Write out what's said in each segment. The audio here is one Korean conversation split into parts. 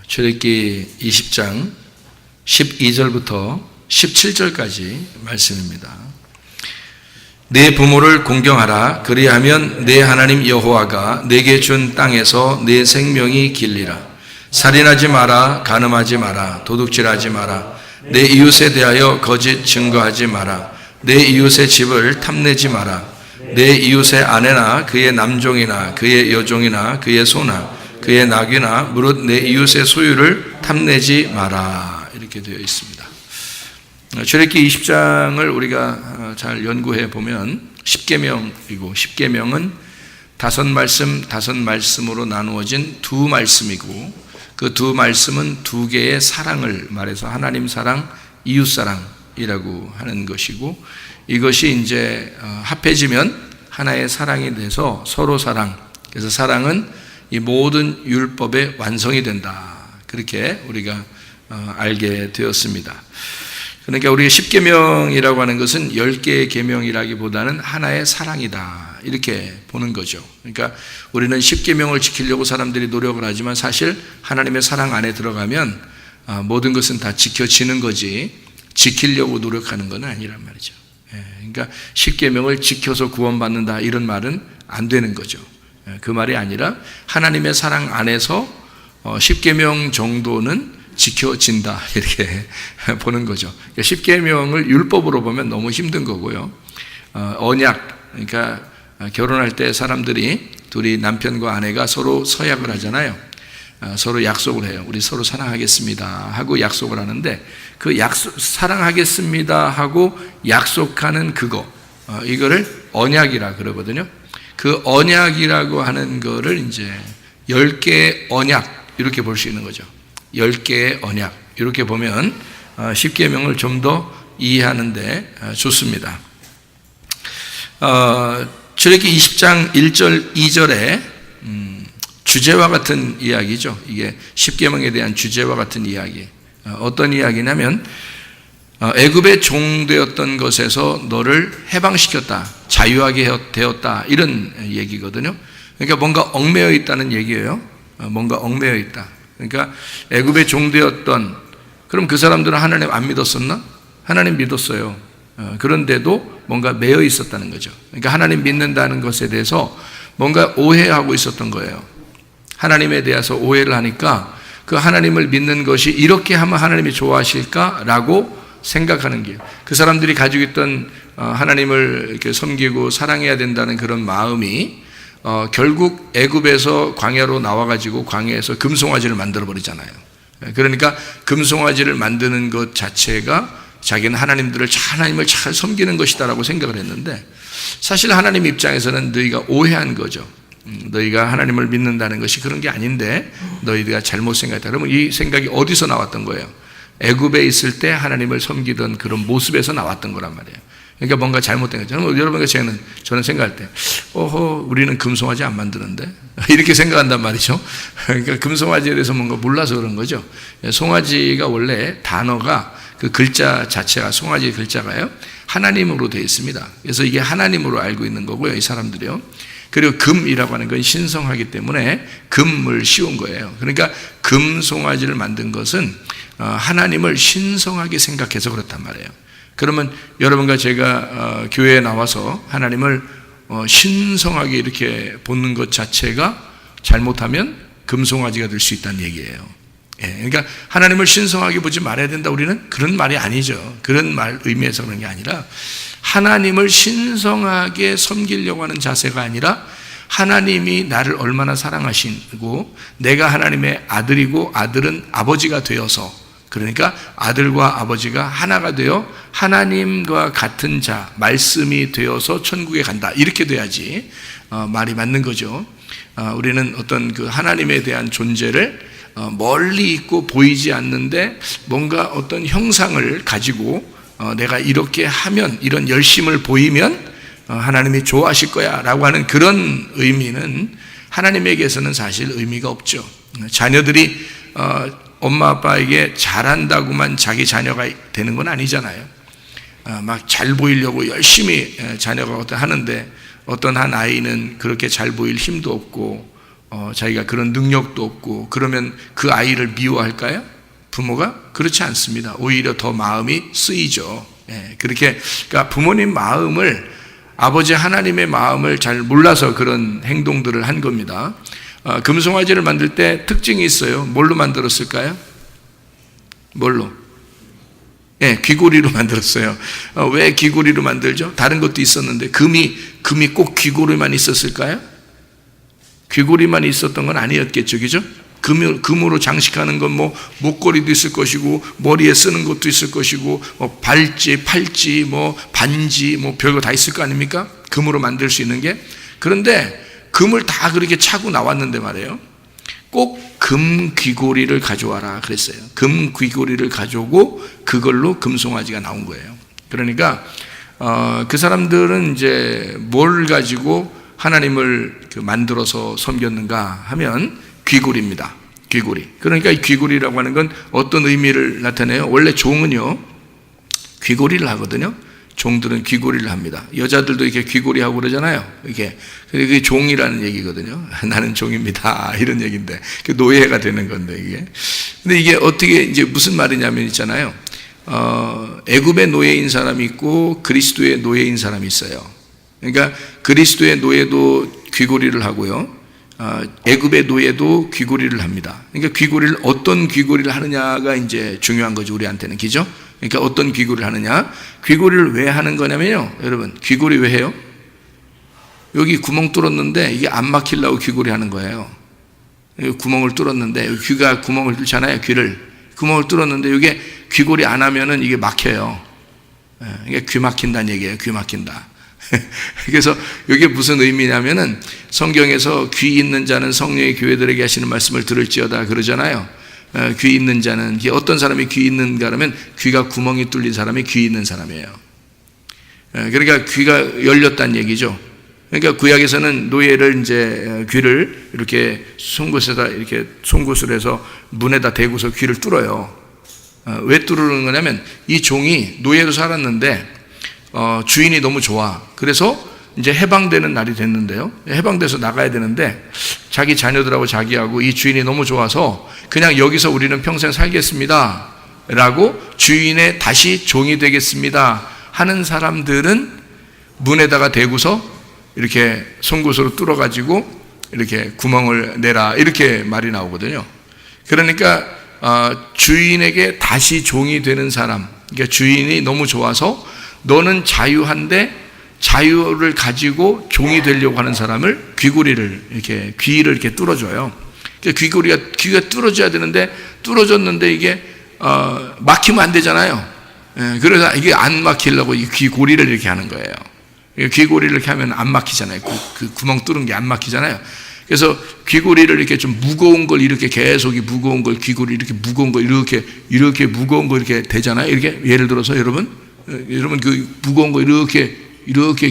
출애굽기 20장 12절부터 17절까지 말씀입니다. 내 부모를 공경하라. 그리하면 내 하나님 여호와가 내게 준 땅에서 내 생명이 길리라. 살인하지 마라. 간음하지 마라. 도둑질하지 마라. 내 이웃에 대하여 거짓 증거하지 마라. 내 이웃의 집을 탐내지 마라. 내 이웃의 아내나 그의 남종이나 그의 여종이나 그의 소나 그의 낙이나 무릇 내 이웃의 소유를 탐내지 마라. 이렇게 되어 있습니다. 출애굽기 20장을 우리가 잘 연구해 보면 10계명이고 10계명은 5말씀으로 나누어진 두 말씀이고 그 두 말씀은 두 개의 사랑을 말해서 하나님 사랑, 이웃 사랑이라고 하는 것이고 이것이 이제 합해지면 하나의 사랑이 돼서 서로 사랑. 그래서 사랑은 이 모든 율법의 완성이 된다. 그렇게 우리가 알게 되었습니다. 그러니까 우리가 10계명이라고 하는 것은 10개의 계명이라기보다는 하나의 사랑이다. 이렇게 보는 거죠. 그러니까 우리는 10계명을 지키려고 사람들이 노력을 하지만 사실 하나님의 사랑 안에 들어가면 모든 것은 다 지켜지는 거지 지키려고 노력하는 건 아니란 말이죠. 그러니까 10계명을 지켜서 구원받는다 이런 말은 안 되는 거죠. 그 말이 아니라 하나님의 사랑 안에서 10계명 정도는 지켜진다 이렇게 보는 거죠. 10계명을 율법으로 보면 너무 힘든 거고요. 언약, 그러니까 결혼할 때 사람들이 둘이 남편과 아내가 서로 서약을 하잖아요. 서로 약속을 해요. 우리 서로 사랑하겠습니다 하고 약속을 하는데 그 약속, 사랑하겠습니다 하고 약속하는 그거 이거를 언약이라 그러거든요. 그 언약이라고 하는 거를 이제 10개의 언약 이렇게 볼 수 있는 거죠. 10개의 언약 이렇게 보면 10계명을 좀 더 이해하는데 좋습니다. 출애굽기 20장 1절 2절에 주제와 같은 이야기죠. 이게 10계명에 대한 주제와 같은 이야기. 어떤 이야기냐면 애굽의 종되었던 것에서 너를 해방시켰다. 자유하게 되었다. 이런 얘기거든요. 그러니까 뭔가 얽매여 있다는 얘기예요. 뭔가 얽매여 있다. 그러니까 애굽의 종되었던 그럼 그 사람들은 하나님 안 믿었었나? 하나님 믿었어요. 그런데도 뭔가 매여 있었다는 거죠. 그러니까 하나님 믿는다는 것에 대해서 뭔가 오해하고 있었던 거예요. 하나님에 대해서 오해를 하니까 그 하나님을 믿는 것이 이렇게 하면 하나님이 좋아하실까라고 생각하는 게 그 사람들이 가지고 있던 하나님을 이렇게 섬기고 사랑해야 된다는 그런 마음이 결국 애굽에서 광야로 나와가지고 광야에서 금송아지를 만들어 버리잖아요. 그러니까 금송아지를 만드는 것 자체가 자기는 하나님을 잘 섬기는 것이다라고 생각을 했는데 사실 하나님 입장에서는 너희가 오해한 거죠. 너희가 하나님을 믿는다는 것이 그런 게 아닌데 너희가 잘못 생각했다. 그러면 이 생각이 어디서 나왔던 거예요? 애굽에 있을 때 하나님을 섬기던 그런 모습에서 나왔던 거란 말이에요. 그러니까 뭔가 잘못된 거죠. 여러분과 저는 생각할 때 우리는 금송아지 안 만드는데 이렇게 생각한단 말이죠. 그러니까 금송아지에 대해서 뭔가 몰라서 그런 거죠. 송아지가 원래 단어가 그 글자 자체가 송아지 글자가요 하나님으로 되어 있습니다. 그래서 이게 하나님으로 알고 있는 거고요. 이 사람들이요. 그리고 금이라고 하는 건 신성하기 때문에 금을 씌운 거예요. 그러니까 금송아지를 만든 것은 하나님을 신성하게 생각해서 그렇단 말이에요. 그러면 여러분과 제가 교회에 나와서 하나님을 신성하게 이렇게 보는 것 자체가 잘못하면 금송아지가 될 수 있다는 얘기예요. 그러니까 하나님을 신성하게 보지 말아야 된다 우리는 그런 말이 아니죠. 그런 말 의미에서 그런 게 아니라 하나님을 신성하게 섬기려고 하는 자세가 아니라 하나님이 나를 얼마나 사랑하시고 내가 하나님의 아들이고 아들은 아버지가 되어서 그러니까 아들과 아버지가 하나가 되어 하나님과 같은 자 말씀이 되어서 천국에 간다 이렇게 돼야지 말이 맞는 거죠. 우리는 어떤 그 하나님에 대한 존재를 멀리 있고 보이지 않는데 뭔가 어떤 형상을 가지고 내가 이렇게 하면 이런 열심을 보이면 하나님이 좋아하실 거야 라고 하는 그런 의미는 하나님에게서는 사실 의미가 없죠. 자녀들이 엄마 아빠에게 잘한다고만 자기 자녀가 되는 건 아니잖아요. 막 잘 보이려고 열심히 자녀가 하는데 어떤 한 아이는 그렇게 잘 보일 힘도 없고 자기가 그런 능력도 없고 그러면 그 아이를 미워할까요? 부모가? 그렇지 않습니다. 오히려 더 마음이 쓰이죠. 그렇게, 그러니까 부모님 마음을, 아버지 하나님의 마음을 잘 몰라서 그런 행동들을 한 겁니다. 금송아지를 만들 때 특징이 있어요. 뭘로 만들었을까요? 뭘로? 귀고리로 만들었어요. 왜 귀고리로 만들죠? 다른 것도 있었는데 금이 꼭 귀고리만 있었을까요? 귀고리만 있었던 건 아니었겠죠, 그죠? 금으로 장식하는 건 뭐 목걸이도 있을 것이고 머리에 쓰는 것도 있을 것이고 발찌, 팔찌, 뭐 반지, 뭐 별거 다 있을 거 아닙니까? 금으로 만들 수 있는 게. 그런데 금을 다 그렇게 차고 나왔는데 말이에요. 꼭 금 귀고리를 가져와라 그랬어요. 금 귀고리를 가져오고 그걸로 금송아지가 나온 거예요. 그러니까 그 사람들은 이제 뭘 가지고 하나님을 만들어서 섬겼는가 하면 귀고리입니다. 귀고리. 그러니까 이 귀고리라고 하는 건 어떤 의미를 나타내요? 원래 종은요 귀고리를 하거든요. 종들은 귀고리를 합니다. 여자들도 이렇게 귀고리하고 그러잖아요. 그게 종이라는 얘기거든요. 나는 종입니다. 이런 얘기인데, 노예가 되는 건데, 이게. 근데 이게 어떻게, 이제 무슨 말이냐면 있잖아요. 애굽의 노예인 사람이 있고, 그리스도의 노예인 사람이 있어요. 그러니까, 그리스도의 노예도 귀고리를 하고요. 애굽의 노예도 귀고리를 합니다. 그러니까 귀고리를, 어떤 귀고리를 하느냐가 이제 중요한 거죠. 우리한테는. 그죠? 그러니까 어떤 귀고리를 하느냐? 귀고리를 왜 하는 거냐면요. 여러분, 귀고리 왜 해요? 여기 구멍 뚫었는데 이게 안 막히려고 귀고리 하는 거예요. 여기 구멍을 뚫었는데, 귀가 구멍을 뚫잖아요. 귀를. 구멍을 뚫었는데 이게 귀고리 안 하면은 이게 막혀요. 이게 귀 막힌다는 얘기예요. 귀 막힌다. 그래서 이게 무슨 의미냐면은 성경에서 귀 있는 자는 성령의 교회들에게 하시는 말씀을 들을지어다 그러잖아요. 귀 있는 자는, 어떤 사람이 귀 있는가 하면 귀가 구멍이 뚫린 사람이 귀 있는 사람이에요. 그러니까 귀가 열렸다는 얘기죠. 그러니까 구약에서는 노예를 이제 귀를 이렇게 송곳에다 이렇게 송곳을 해서 문에다 대고서 귀를 뚫어요. 왜 뚫는 거냐면 이 종이 노예로 살았는데 주인이 너무 좋아. 그래서 이제 해방되는 날이 됐는데요. 해방돼서 나가야 되는데 자기 자녀들하고 자기하고 이 주인이 너무 좋아서 그냥 여기서 우리는 평생 살겠습니다 라고 주인의 다시 종이 되겠습니다 하는 사람들은 문에다가 대고서 이렇게 송곳으로 뚫어가지고 이렇게 구멍을 내라 이렇게 말이 나오거든요. 그러니까 주인에게 다시 종이 되는 사람, 그러니까 주인이 너무 좋아서 너는 자유한데 자유를 가지고 종이 되려고 하는 사람을 귀고리를 이렇게 귀를 이렇게 뚫어줘요. 귀가 뚫어져야 되는데 뚫어졌는데 이게 막히면 안 되잖아요. 그래서 이게 안 막히려고 이 귀고리를 이렇게 하는 거예요. 귀고리를 이렇게 하면 안 막히잖아요. 그 구멍 뚫은 게 안 막히잖아요. 그래서 귀고리를 이렇게 좀 무거운 걸 이렇게 계속 무거운 걸 귀고리 이렇게 무거운 거 이렇게 무거운 거 이렇게 되잖아요. 이렇게 예를 들어서 여러분 그 무거운 거 이렇게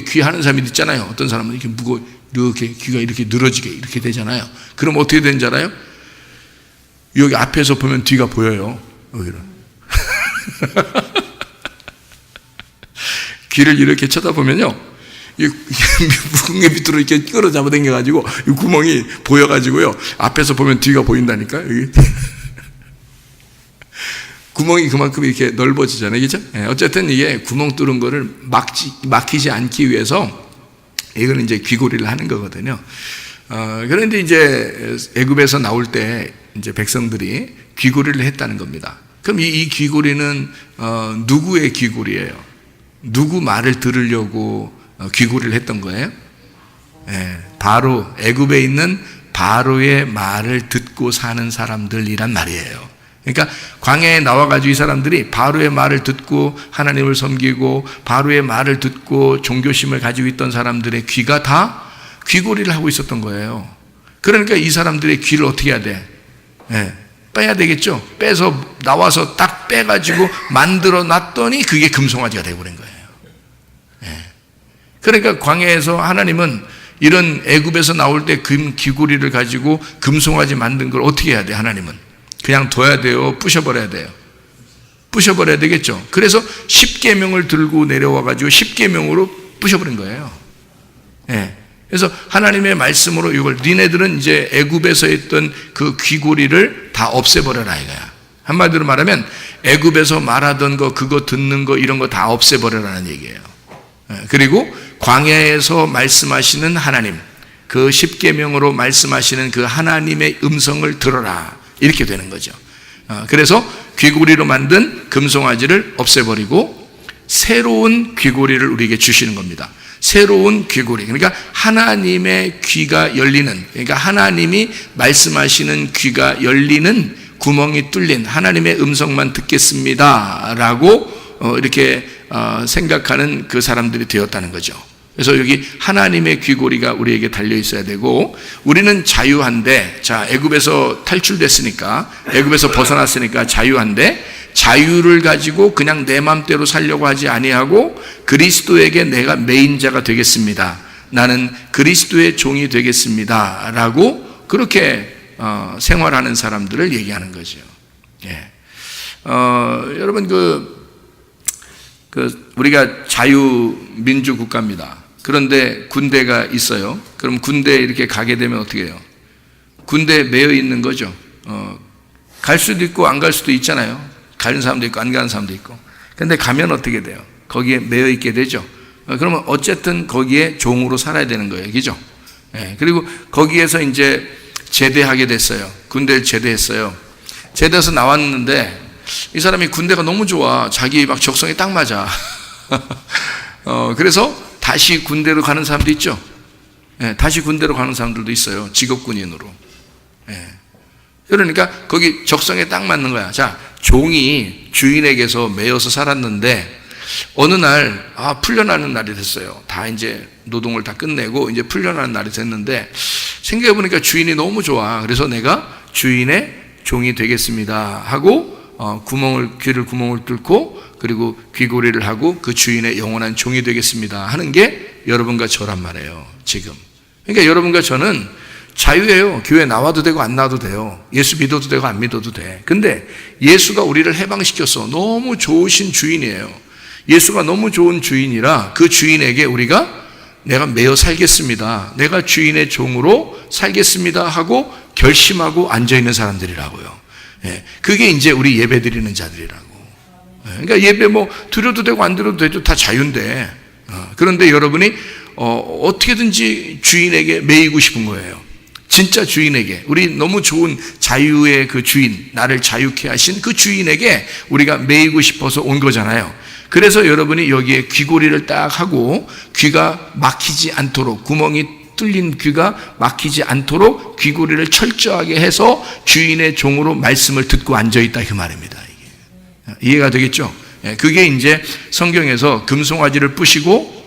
귀 하는 사람이 있잖아요. 어떤 사람은 이렇게 이렇게 귀가 이렇게 늘어지게 이렇게 되잖아요. 그럼 어떻게 되는지 알아요? 여기 앞에서 보면 뒤가 보여요. 여기는. 귀를 이렇게 쳐다보면요. 이 무궁의 밑으로 이렇게 끌어 잡아 당겨가지고 이 구멍이 보여가지고요. 앞에서 보면 뒤가 보인다니까. 여기. 구멍이 그만큼 이렇게 넓어지잖아요. 그죠? 어쨌든 이게 구멍 뚫은 거를 막히지 않기 위해서 이거는 이제 귀고리를 하는 거거든요. 그런데 이제 애굽에서 나올 때 이제 백성들이 귀고리를 했다는 겁니다. 그럼 이 귀고리는 누구의 귀고리예요? 누구 말을 들으려고 귀고리를 했던 거예요? 바로 애굽에 있는 바로의 말을 듣고 사는 사람들이란 말이에요. 그러니까 광야에 나와가지고 이 사람들이 바로의 말을 듣고 하나님을 섬기고 바로의 말을 듣고 종교심을 가지고 있던 사람들의 귀가 다 귀고리를 하고 있었던 거예요. 그러니까 이 사람들의 귀를 어떻게 해야 돼? 빼야 되겠죠. 빼서 나와서 딱 빼가지고 만들어 놨더니 그게 금송아지가 되어버린 거예요. 그러니까 광야에서 하나님은 이런 애굽에서 나올 때 귀고리를 가지고 금송아지 만든 걸 어떻게 해야 돼? 하나님은 그냥 둬야 돼요? 부셔버려야 돼요? 부셔버려야 되겠죠. 그래서 10계명을 들고 내려와가지고 10계명으로 부셔버린 거예요. 그래서 하나님의 말씀으로 이걸 니네들은 이제 애굽에서 했던 그 귀고리를 다 없애버려라 이거야. 한마디로 말하면 애굽에서 말하던 거, 그거 듣는 거, 이런 거 다 없애버려라는 얘기예요. 그리고 광야에서 말씀하시는 하나님, 그 십계명으로 말씀하시는 그 하나님의 음성을 들어라, 이렇게 되는 거죠. 그래서 귀고리로 만든 금송아지를 없애버리고 새로운 귀고리를 우리에게 주시는 겁니다. 새로운 귀고리, 그러니까 하나님의 귀가 열리는, 그러니까 하나님이 말씀하시는 귀가 열리는 구멍이 뚫린 하나님의 음성만 듣겠습니다 라고 이렇게 생각하는 그 사람들이 되었다는 거죠. 그래서 여기 하나님의 귀고리가 우리에게 달려 있어야 되고, 우리는 자유한데, 자, 애굽에서 탈출됐으니까, 애굽에서 벗어났으니까 자유한데, 자유를 가지고 그냥 내 맘대로 살려고 하지 아니하고 그리스도에게 내가 매인자가 되겠습니다, 나는 그리스도의 종이 되겠습니다 라고 그렇게 생활하는 사람들을 얘기하는 거죠. 예. 여러분 우리가 자유민주 국가입니다. 그런데 군대가 있어요. 그럼 군대에 이렇게 가게 되면 어떻게 해요? 군대에 매여 있는 거죠. 갈 수도 있고 안 갈 수도 있잖아요. 가는 사람도 있고 안 가는 사람도 있고. 근데 가면 어떻게 돼요? 거기에 매여 있게 되죠. 그러면 어쨌든 거기에 종으로 살아야 되는 거예요. 그죠? 예. 그리고 거기에서 이제 제대하게 됐어요. 군대를 제대했어요. 제대해서 나왔는데 이 사람이 군대가 너무 좋아. 자기 막 적성에 딱 맞아. 그래서 다시 군대로 가는 사람도 있죠. 예, 다시 군대로 가는 사람들도 있어요. 직업군인으로. 예. 그러니까 거기 적성에 딱 맞는 거야. 자, 종이 주인에게서 매여서 살았는데 어느 날 풀려나는 날이 됐어요. 다 이제 노동을 다 끝내고 이제 풀려나는 날이 됐는데 생각해보니까 주인이 너무 좋아. 그래서 내가 주인의 종이 되겠습니다 하고 귀를 구멍을 뚫고 그리고 귀고리를 하고 그 주인의 영원한 종이 되겠습니다 하는 게 여러분과 저란 말이에요. 지금. 그러니까 여러분과 저는 자유예요. 교회 나와도 되고 안 나와도 돼요. 예수 믿어도 되고 안 믿어도 돼. 근데 예수가 우리를 해방시켰어. 너무 좋으신 주인이에요. 예수가 너무 좋은 주인이라 그 주인에게 우리가 내가 매여 살겠습니다, 내가 주인의 종으로 살겠습니다 하고 결심하고 앉아있는 사람들이라고요. 예, 그게 이제 우리 예배 드리는 자들이라고. 예, 그러니까 예배 뭐 드려도 되고 안 드려도 되죠. 다 자유인데. 그런데 여러분이 어떻게든지 주인에게 매이고 싶은 거예요. 진짜 주인에게, 우리 너무 좋은 자유의 그 주인, 나를 자유케 하신 그 주인에게 우리가 매이고 싶어서 온 거잖아요. 그래서 여러분이 여기에 귀고리를 딱 하고 귀가 막히지 않도록, 구멍이 뚫린 귀가 막히지 않도록 귀고리를 철저하게 해서 주인의 종으로 말씀을 듣고 앉아있다 그 말입니다. 이게. 이해가 되겠죠? 그게 이제 성경에서 금송아지를 부시고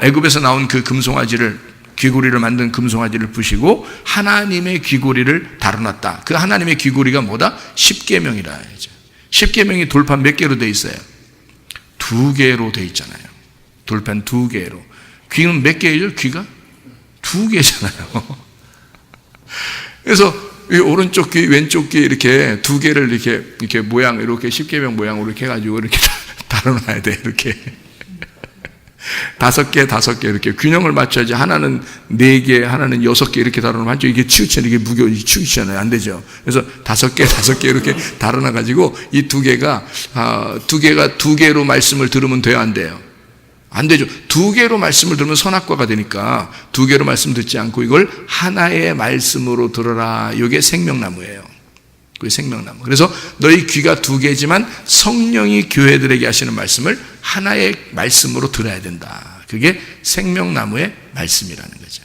애굽에서 나온 그 금송아지를, 귀고리를 만든 금송아지를 부시고 하나님의 귀고리를 다뤄놨다. 그 하나님의 귀고리가 뭐다? 십계명이라. 십계명이 돌판 몇 개로 돼 있어요? 2개로 돼 있잖아요. 돌판 2개로. 귀는 몇 개죠? 귀가 2개잖아요. 그래서 이 오른쪽 귀, 왼쪽 귀 이렇게 2개를 이렇게 모양, 이렇게 십계명 모양으로 이렇게 해가지고 이렇게 다뤄놔야 돼. 이렇게. 5개 이렇게 균형을 맞춰야지. 하나는 4개, 하나는 6개 이렇게 다뤄놓으면 한쪽 이게 치우치면 이게 치우치잖아요. 안 되죠. 그래서 5개 이렇게 다뤄놔가지고 이 2개가 2개로 말씀을 들으면 돼요, 안 돼요? 안 되죠. 2개로 말씀을 들으면 선악과가 되니까 2개로 말씀 듣지 않고 이걸 하나의 말씀으로 들어라. 이게 생명나무예요. 그게 생명나무. 그래서 너희 귀가 2개지만 성령이 교회들에게 하시는 말씀을 하나의 말씀으로 들어야 된다. 그게 생명나무의 말씀이라는 거죠.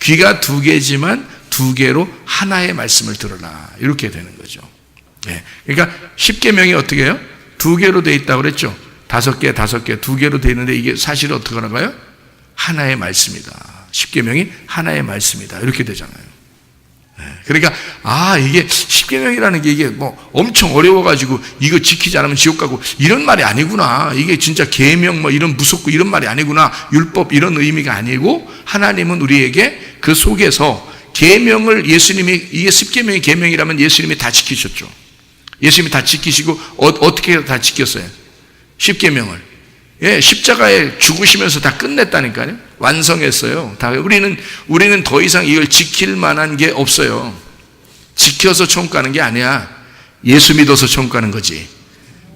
귀가 2개지만 2개로 하나의 말씀을 들어라. 이렇게 되는 거죠. 네. 그러니까 십계명이 어떻게 해요? 2개로 돼 있다고 그랬죠. 5개, 2개로 돼 있는데 이게 사실 어떻게 하나가요? 하나의 말씀이다. 십계명이 하나의 말씀이다. 이렇게 되잖아요. 그러니까 이게 십계명이라는 게 이게 뭐 엄청 어려워가지고 이거 지키지 않으면 지옥 가고 이런 말이 아니구나. 이게 진짜 계명 뭐 이런 무섭고 이런 말이 아니구나. 율법 이런 의미가 아니고 하나님은 우리에게 그 속에서 계명을, 예수님이, 이게 십계명이 계명이라면 예수님이 다 지키셨죠. 예수님이 다 지키시고 어떻게 다 지켰어요? 십계명을 예, 십자가에 죽으시면서 다 끝냈다니까요. 완성했어요. 다 우리는 더 이상 이걸 지킬 만한 게 없어요. 지켜서 천국 가는 게 아니야. 예수 믿어서 천국 가는 거지.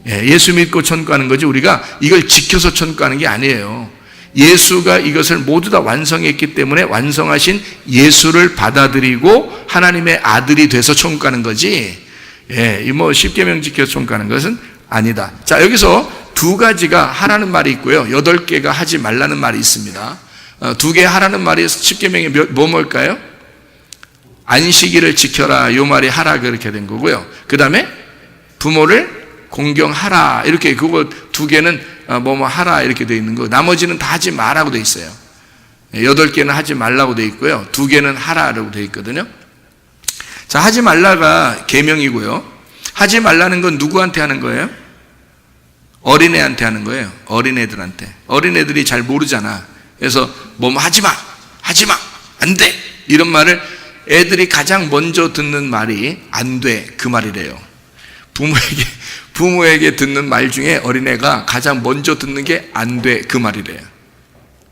예, 예수 믿고 천국 가는 거지. 우리가 이걸 지켜서 천국 가는 게 아니에요. 예수가 이것을 모두 다 완성했기 때문에 완성하신 예수를 받아들이고 하나님의 아들이 돼서 천국 가는 거지. 예, 이 뭐 십계명 지켜서 천국 가는 것은 아니다. 자, 여기서 두 가지가 하라는 말이 있고요. 8개가 하지 말라는 말이 있습니다. 2개 하라는 말이 십계명이 뭘까요? 안식일을 지켜라. 이 말이 하라 그렇게 된 거고요. 그 다음에 부모를 공경하라. 이렇게 그거 2개는 뭐뭐 하라 이렇게 돼 있는 거. 나머지는 다 하지 마라고 돼 있어요. 8개는 하지 말라고 돼 있고요. 2개는 하라라고 돼 있거든요. 자, 하지 말라가 계명이고요. 하지 말라는 건 누구한테 하는 거예요? 어린애한테 하는 거예요. 어린애들한테. 어린애들이 잘 모르잖아. 그래서 뭐 하지 마, 안 돼. 이런 말을 애들이 가장 먼저 듣는 말이 안 돼. 그 말이래요. 부모에게 듣는 말 중에 어린애가 가장 먼저 듣는 게 안 돼. 그 말이래요.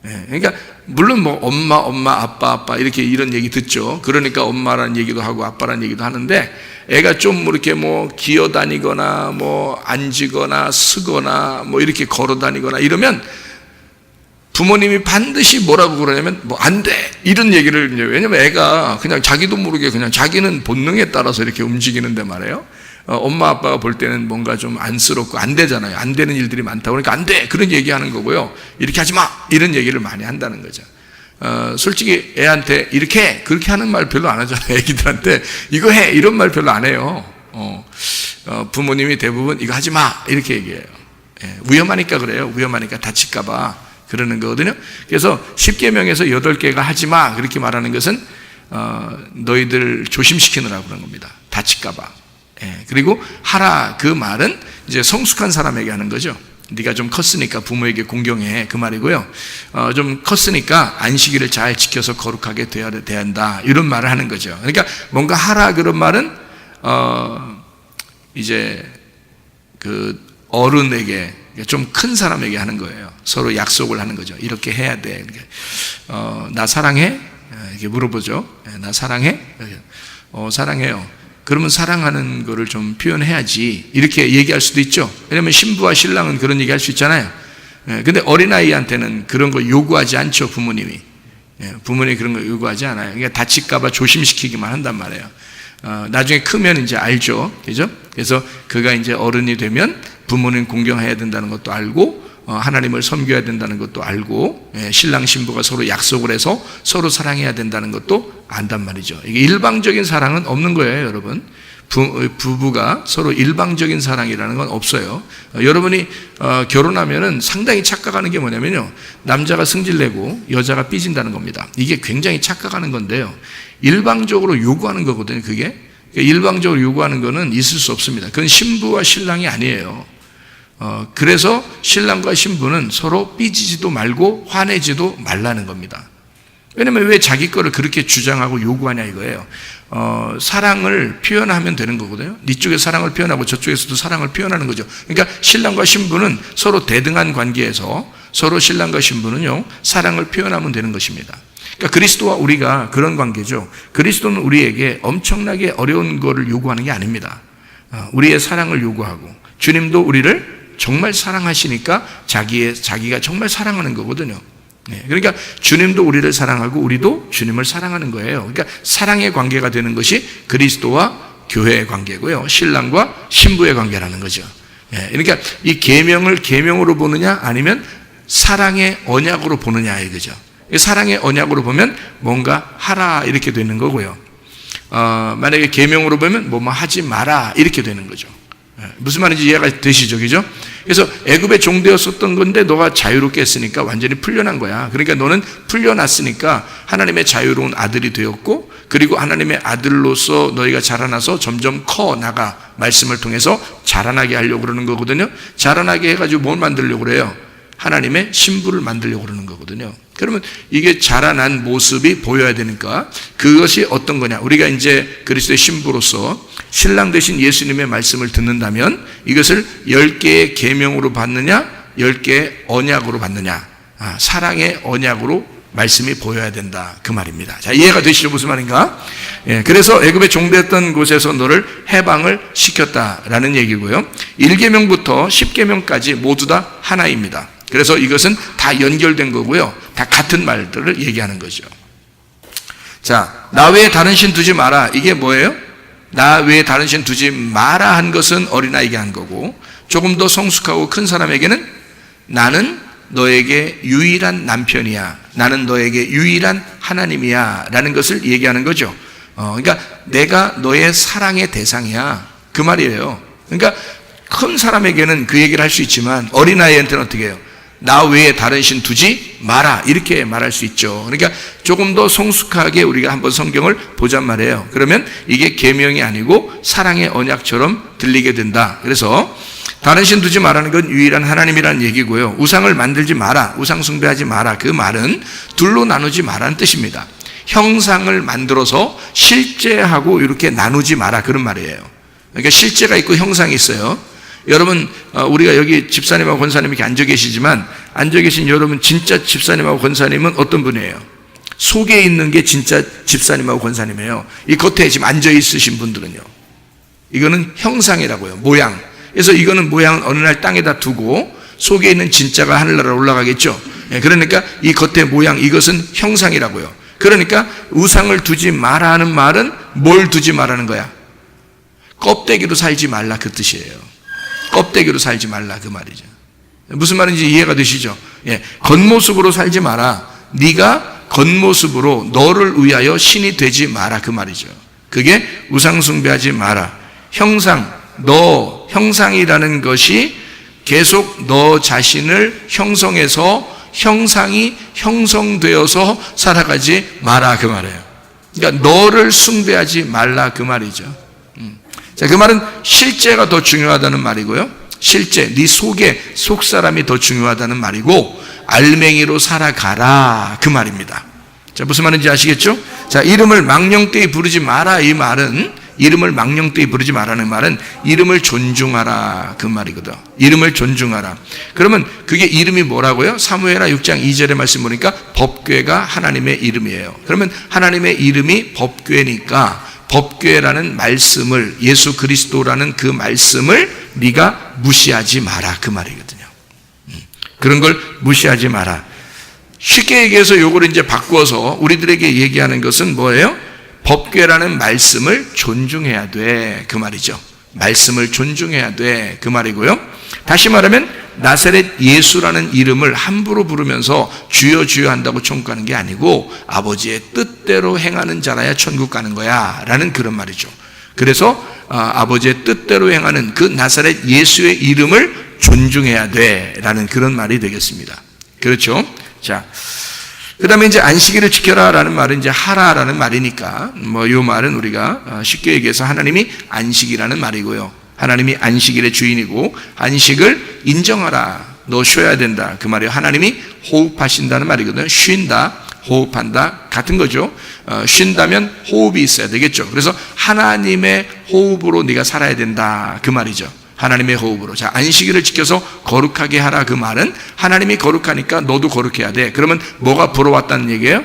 예, 그러니까 물론 뭐 엄마, 아빠 이렇게 이런 얘기 듣죠. 그러니까 엄마라는 얘기도 하고 아빠라는 얘기도 하는데 애가 좀 이렇게 뭐 기어다니거나 뭐 앉거나 쓰거나 뭐 이렇게 걸어다니거나 이러면 부모님이 반드시 뭐라고 그러냐면 뭐 안 돼 이런 얘기를. 왜냐면 애가 그냥 자기도 모르게 그냥 자기는 본능에 따라서 이렇게 움직이는데 말이에요. 엄마 아빠가 볼 때는 뭔가 좀 안쓰럽고 안 되잖아요. 안 되는 일들이 많다 그러니까 안 돼 그런 얘기하는 거고요. 이렇게 하지 마 이런 얘기를 많이 한다는 거죠. 솔직히 애한테 이렇게 해 그렇게 하는 말 별로 안 하잖아요. 애기들한테 이거 해 이런 말 별로 안 해요. 부모님이 대부분 이거 하지 마 이렇게 얘기해요. 예, 위험하니까 그래요. 위험하니까 다칠까 봐 그러는 거거든요. 그래서 십계명에서 8개가 하지 마 그렇게 말하는 것은 너희들 조심시키느라고 그런 겁니다. 다칠까 봐. 예, 그리고 하라 그 말은 이제 성숙한 사람에게 하는 거죠. 네가 좀 컸으니까 부모에게 공경해 그 말이고요. 좀 컸으니까 안식일을 잘 지켜서 거룩하게 돼야 한다 이런 말을 하는 거죠. 그러니까 뭔가 하라 그런 말은 이제 그 어른에게 좀 큰 사람에게 하는 거예요. 서로 약속을 하는 거죠. 이렇게 해야 돼. 나 사랑해? 이렇게 물어보죠. 나 사랑해? 사랑해요. 그러면 사랑하는 거를 좀 표현해야지 이렇게 얘기할 수도 있죠. 왜냐하면 신부와 신랑은 그런 얘기 할 수 있잖아요. 근데 어린아이한테는 그런 거 요구하지 않죠. 부모님이 그런 거 요구하지 않아요. 그러니까 다칠까 봐 조심시키기만 한단 말이에요. 나중에 크면 이제 알죠. 그죠? 그래서 그가 이제 어른이 되면 부모님 공경해야 된다는 것도 알고 하나님을 섬겨야 된다는 것도 알고 신랑 신부가 서로 약속을 해서 서로 사랑해야 된다는 것도 안단 말이죠. 이게 일방적인 사랑은 없는 거예요, 여러분. 부부가 서로 일방적인 사랑이라는 건 없어요. 여러분이 결혼하면은 상당히 착각하는 게 뭐냐면요, 남자가 승질내고 여자가 삐진다는 겁니다. 이게 굉장히 착각하는 건데요, 일방적으로 요구하는 거거든요. 그게 일방적으로 요구하는 거는 있을 수 없습니다. 그건 신부와 신랑이 아니에요. 그래서 신랑과 신부는 서로 삐지지도 말고 화내지도 말라는 겁니다. 왜냐면 왜 자기 거를 그렇게 주장하고 요구하냐 이거예요. 사랑을 표현하면 되는 거거든요. 이쪽에 사랑을 표현하고 저쪽에서도 사랑을 표현하는 거죠. 그러니까 신랑과 신부는 서로 대등한 관계에서 서로 신랑과 신부는요 사랑을 표현하면 되는 것입니다. 그러니까 그리스도와 우리가 그런 관계죠. 그리스도는 우리에게 엄청나게 어려운 거를 요구하는 게 아닙니다. 우리의 사랑을 요구하고, 주님도 우리를 정말 사랑하시니까 자기가 정말 사랑하는 거거든요. 그러니까 주님도 우리를 사랑하고 우리도 주님을 사랑하는 거예요. 그러니까 사랑의 관계가 되는 것이 그리스도와 교회의 관계고요, 신랑과 신부의 관계라는 거죠. 그러니까 이 계명을 계명으로 보느냐 아니면 사랑의 언약으로 보느냐 이거죠. 사랑의 언약으로 보면 뭔가 하라 이렇게 되는 거고요. 만약에 계명으로 보면 뭐 하지 마라 이렇게 되는 거죠. 무슨 말인지 이해가 되시죠? 그죠? 그래서 애굽에 종되었었던 건데 너가 자유롭게 했으니까 완전히 풀려난 거야. 그러니까 너는 풀려났으니까 하나님의 자유로운 아들이 되었고, 그리고 하나님의 아들로서 너희가 자라나서 점점 커 나가, 말씀을 통해서 자라나게 하려고 그러는 거거든요. 자라나게 해가지고 뭘 만들려고 그래요? 하나님의 신부를 만들려고 그러는 거거든요. 그러면 이게 자라난 모습이 보여야 되니까 그것이 어떤 거냐? 우리가 이제 그리스도의 신부로서 신랑 되신 예수님의 말씀을 듣는다면 이것을 10개의 계명으로 받느냐 10개의 언약으로 받느냐? 사랑의 언약으로 말씀이 보여야 된다, 그 말입니다. 자, 이해가 되시죠? 무슨 말인가? 예, 그래서 애굽에 종되었던 곳에서 너를 해방을 시켰다라는 얘기고요. 1계명부터 10계명까지 모두 다 하나입니다. 그래서 이것은 다 연결된 거고요. 다 같은 말들을 얘기하는 거죠. 자, 나 외에 다른 신 두지 마라. 이게 뭐예요? 나 외에 다른 신 두지 마라 한 것은 어린아이에게 한 거고, 조금 더 성숙하고 큰 사람에게는 나는 너에게 유일한 남편이야, 나는 너에게 유일한 하나님이야 라는 것을 얘기하는 거죠. 그러니까 내가 너의 사랑의 대상이야, 그 말이에요. 그러니까 큰 사람에게는 그 얘기를 할 수 있지만 어린아이한테는 어떻게 해요? 나 외에 다른 신 두지 마라, 이렇게 말할 수 있죠. 그러니까 조금 더 성숙하게 우리가 한번 성경을 보잔 말이에요. 그러면 이게 계명이 아니고 사랑의 언약처럼 들리게 된다. 그래서 다른 신 두지 말라는 건 유일한 하나님이라는 얘기고요. 우상을 만들지 마라, 우상 숭배하지 마라, 그 말은 둘로 나누지 마라는 뜻입니다. 형상을 만들어서 실제하고 이렇게 나누지 마라, 그런 말이에요. 그러니까 실제가 있고 형상이 있어요. 여러분, 우리가 여기 집사님하고 권사님 이렇게 앉아 계시지만, 앉아 계신 여러분 진짜 집사님하고 권사님은 어떤 분이에요? 속에 있는 게 진짜 집사님하고 권사님이에요. 이 겉에 지금 앉아 있으신 분들은요, 이거는 형상이라고요, 모양. 그래서 이거는 모양은 어느 날 땅에다 두고 속에 있는 진짜가 하늘나라로 올라가겠죠. 그러니까 이 겉의 모양, 이것은 형상이라고요. 그러니까 우상을 두지 마라 하는 말은 뭘 두지 말라는 거야? 껍데기로 살지 말라, 그 뜻이에요. 껍데기로 살지 말라, 그 말이죠. 무슨 말인지 이해가 되시죠? 예, 겉모습으로 살지 마라. 네가 겉모습으로 너를 위하여 신이 되지 마라, 그 말이죠. 그게 우상 숭배하지 마라. 형상, 너 형상이라는 것이 계속 너 자신을 형성해서 형상이 형성되어서 살아가지 마라, 그 말이에요. 그러니까 너를 숭배하지 말라, 그 말이죠. 자, 그 말은 실제가 더 중요하다는 말이고요. 실제, 네 속에 속사람이 더 중요하다는 말이고, 알맹이로 살아가라, 그 말입니다. 자, 무슨 말인지 아시겠죠? 자, 이름을 망령되이 부르지 마라, 이 말은, 이름을 망령되이 부르지 말라는 말은 이름을 존중하라, 그 말이거든. 이름을 존중하라. 그러면 그게 이름이 뭐라고요? 사무엘하 6장 2절의 말씀 보니까 법궤가 하나님의 이름이에요. 그러면 하나님의 이름이 법궤니까 법궤라는 말씀을, 예수 그리스도라는 그 말씀을 네가 무시하지 마라, 그 말이거든요. 그런 걸 무시하지 마라. 쉽게 얘기해서 요걸 이제 바꾸어서 우리들에게 얘기하는 것은 뭐예요? 법궤라는 말씀을 존중해야 돼, 그 말이죠. 말씀을 존중해야 돼, 그 말이고요. 다시 말하면 나사렛 예수라는 이름을 함부로 부르면서 주여 주여 한다고 천국 가는 게 아니고 아버지의 뜻대로 행하는 자라야 천국 가는 거야 라는 그런 말이죠. 그래서 아버지의 뜻대로 행하는 그 나사렛 예수의 이름을 존중해야 돼 라는 그런 말이 되겠습니다. 그렇죠? 자, 그 다음에 이제 안식일을 지켜라 라는 말은 이제 하라라는 말이니까, 요 말은 우리가 쉽게 얘기해서 하나님이 안식이라는 말이고요. 하나님이 안식일의 주인이고, 안식을 인정하라. 너 쉬어야 된다, 그 말이에요. 하나님이 호흡하신다는 말이거든요. 쉰다, 호흡한다, 같은 거죠. 쉰다면 호흡이 있어야 되겠죠. 그래서 하나님의 호흡으로 네가 살아야 된다, 그 말이죠. 하나님의 호흡으로. 자, 안식일을 지켜서 거룩하게 하라, 그 말은 하나님이 거룩하니까 너도 거룩해야 돼. 그러면 뭐가 불어왔다는 얘기예요?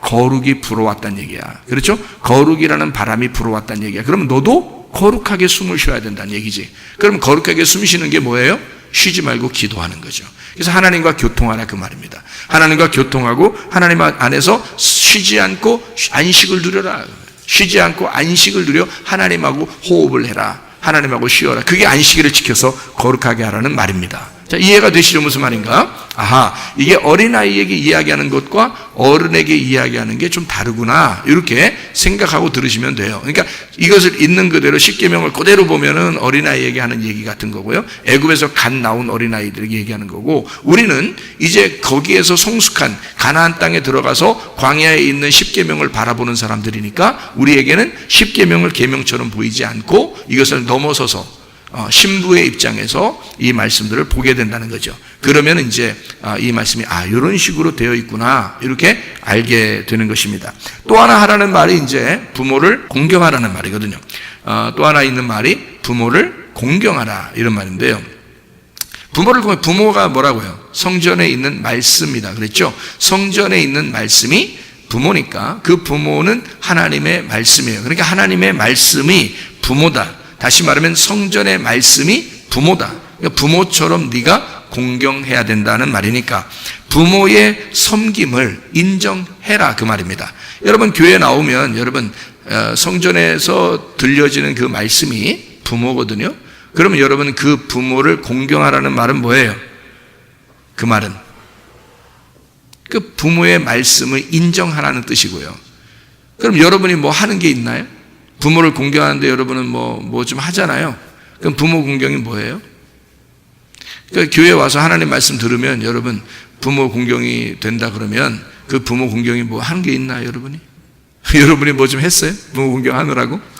거룩이 불어왔다는 얘기야. 그렇죠? 거룩이라는 바람이 불어왔다는 얘기야. 그러면 너도 거룩하게 숨을 쉬어야 된다는 얘기지. 그럼 거룩하게 숨 쉬는 게 뭐예요? 쉬지 말고 기도하는 거죠. 그래서 하나님과 교통하라, 그 말입니다. 하나님과 교통하고 하나님 안에서 쉬지 않고 안식을 누려라. 쉬지 않고 안식을 누려 하나님하고 호흡을 해라. 하나님하고 쉬어라. 그게 안식일을 지켜서 거룩하게 하라는 말입니다. 자, 이해가 되시죠? 무슨 말인가? 아하, 이게 어린아이에게 이야기하는 것과 어른에게 이야기하는 게 좀 다르구나, 이렇게 생각하고 들으시면 돼요. 그러니까 이것을 있는 그대로 십계명을 그대로 보면은 어린아이에게 하는 얘기 같은 거고요. 애굽에서 갓 나온 어린아이들에게 얘기하는 거고, 우리는 이제 거기에서 성숙한 가나안 땅에 들어가서 광야에 있는 십계명을 바라보는 사람들이니까 우리에게는 십계명을 계명처럼 보이지 않고 이것을 넘어서서 신부의 입장에서 이 말씀들을 보게 된다는 거죠. 그러면 이제 이 말씀이 이런 식으로 되어 있구나, 이렇게 알게 되는 것입니다. 또 하나 하라는 말이 이제 부모를 공경하라는 말이거든요. 또 하나 있는 말이 부모를 공경하라, 이런 말인데요. 부모를 공경, 부모가 뭐라고요? 성전에 있는 말씀이다 그랬죠? 성전에 있는 말씀이 부모니까 그 부모는 하나님의 말씀이에요. 그러니까 하나님의 말씀이 부모다. 다시 말하면 성전의 말씀이 부모다. 그러니까 부모처럼 네가 공경해야 된다는 말이니까 부모의 섬김을 인정해라 그 말입니다. 여러분 교회 나오면 여러분 성전에서 들려지는 그 말씀이 부모거든요. 그러면 여러분 그 부모를 공경하라는 말은 뭐예요? 그 말은 그 부모의 말씀을 인정하라는 뜻이고요. 그럼 여러분이 뭐 하는 게 있나요? 부모를 공경하는데 여러분은 뭐 좀 하잖아요. 그럼 부모 공경이 뭐예요? 그러니까 교회 와서 하나님 말씀 들으면 여러분 부모 공경이 된다 그러면 그 부모 공경이 뭐 하는 게 있나요, 여러분이? 여러분이 뭐 좀 했어요? 부모 공경하느라고?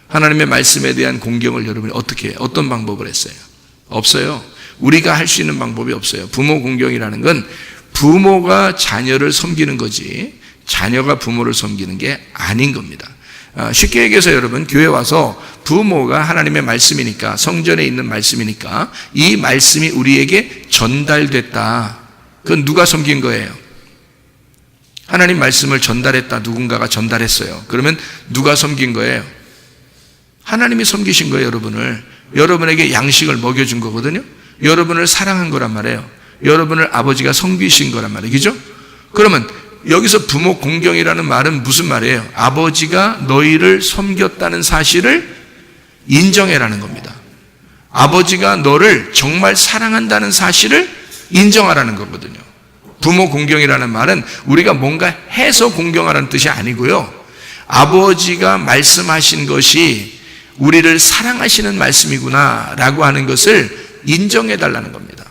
하나님의 말씀에 대한 공경을 여러분이 어떻게, 어떤 방법을 했어요? 없어요. 우리가 할 수 있는 방법이 없어요. 부모 공경이라는 건 부모가 자녀를 섬기는 거지 자녀가 부모를 섬기는 게 아닌 겁니다. 쉽게 얘기해서 여러분 교회 와서 부모가 하나님의 말씀이니까 성전에 있는 말씀이니까 이 말씀이 우리에게 전달됐다. 그건 누가 섬긴 거예요? 하나님 말씀을 전달했다. 누군가가 전달했어요. 그러면 누가 섬긴 거예요? 하나님이 섬기신 거예요. 여러분을. 여러분에게 양식을 먹여준 거거든요. 여러분을 사랑한 거란 말이에요. 여러분을 아버지가 섬기신 거란 말이에요. 그죠? 그러면 여기서 부모 공경이라는 말은 무슨 말이에요? 아버지가 너희를 섬겼다는 사실을 인정해라는 겁니다. 아버지가 너를 정말 사랑한다는 사실을 인정하라는 거거든요. 부모 공경이라는 말은 우리가 뭔가 해서 공경하라는 뜻이 아니고요. 아버지가 말씀하신 것이 우리를 사랑하시는 말씀이구나 라고 하는 것을 인정해달라는 겁니다.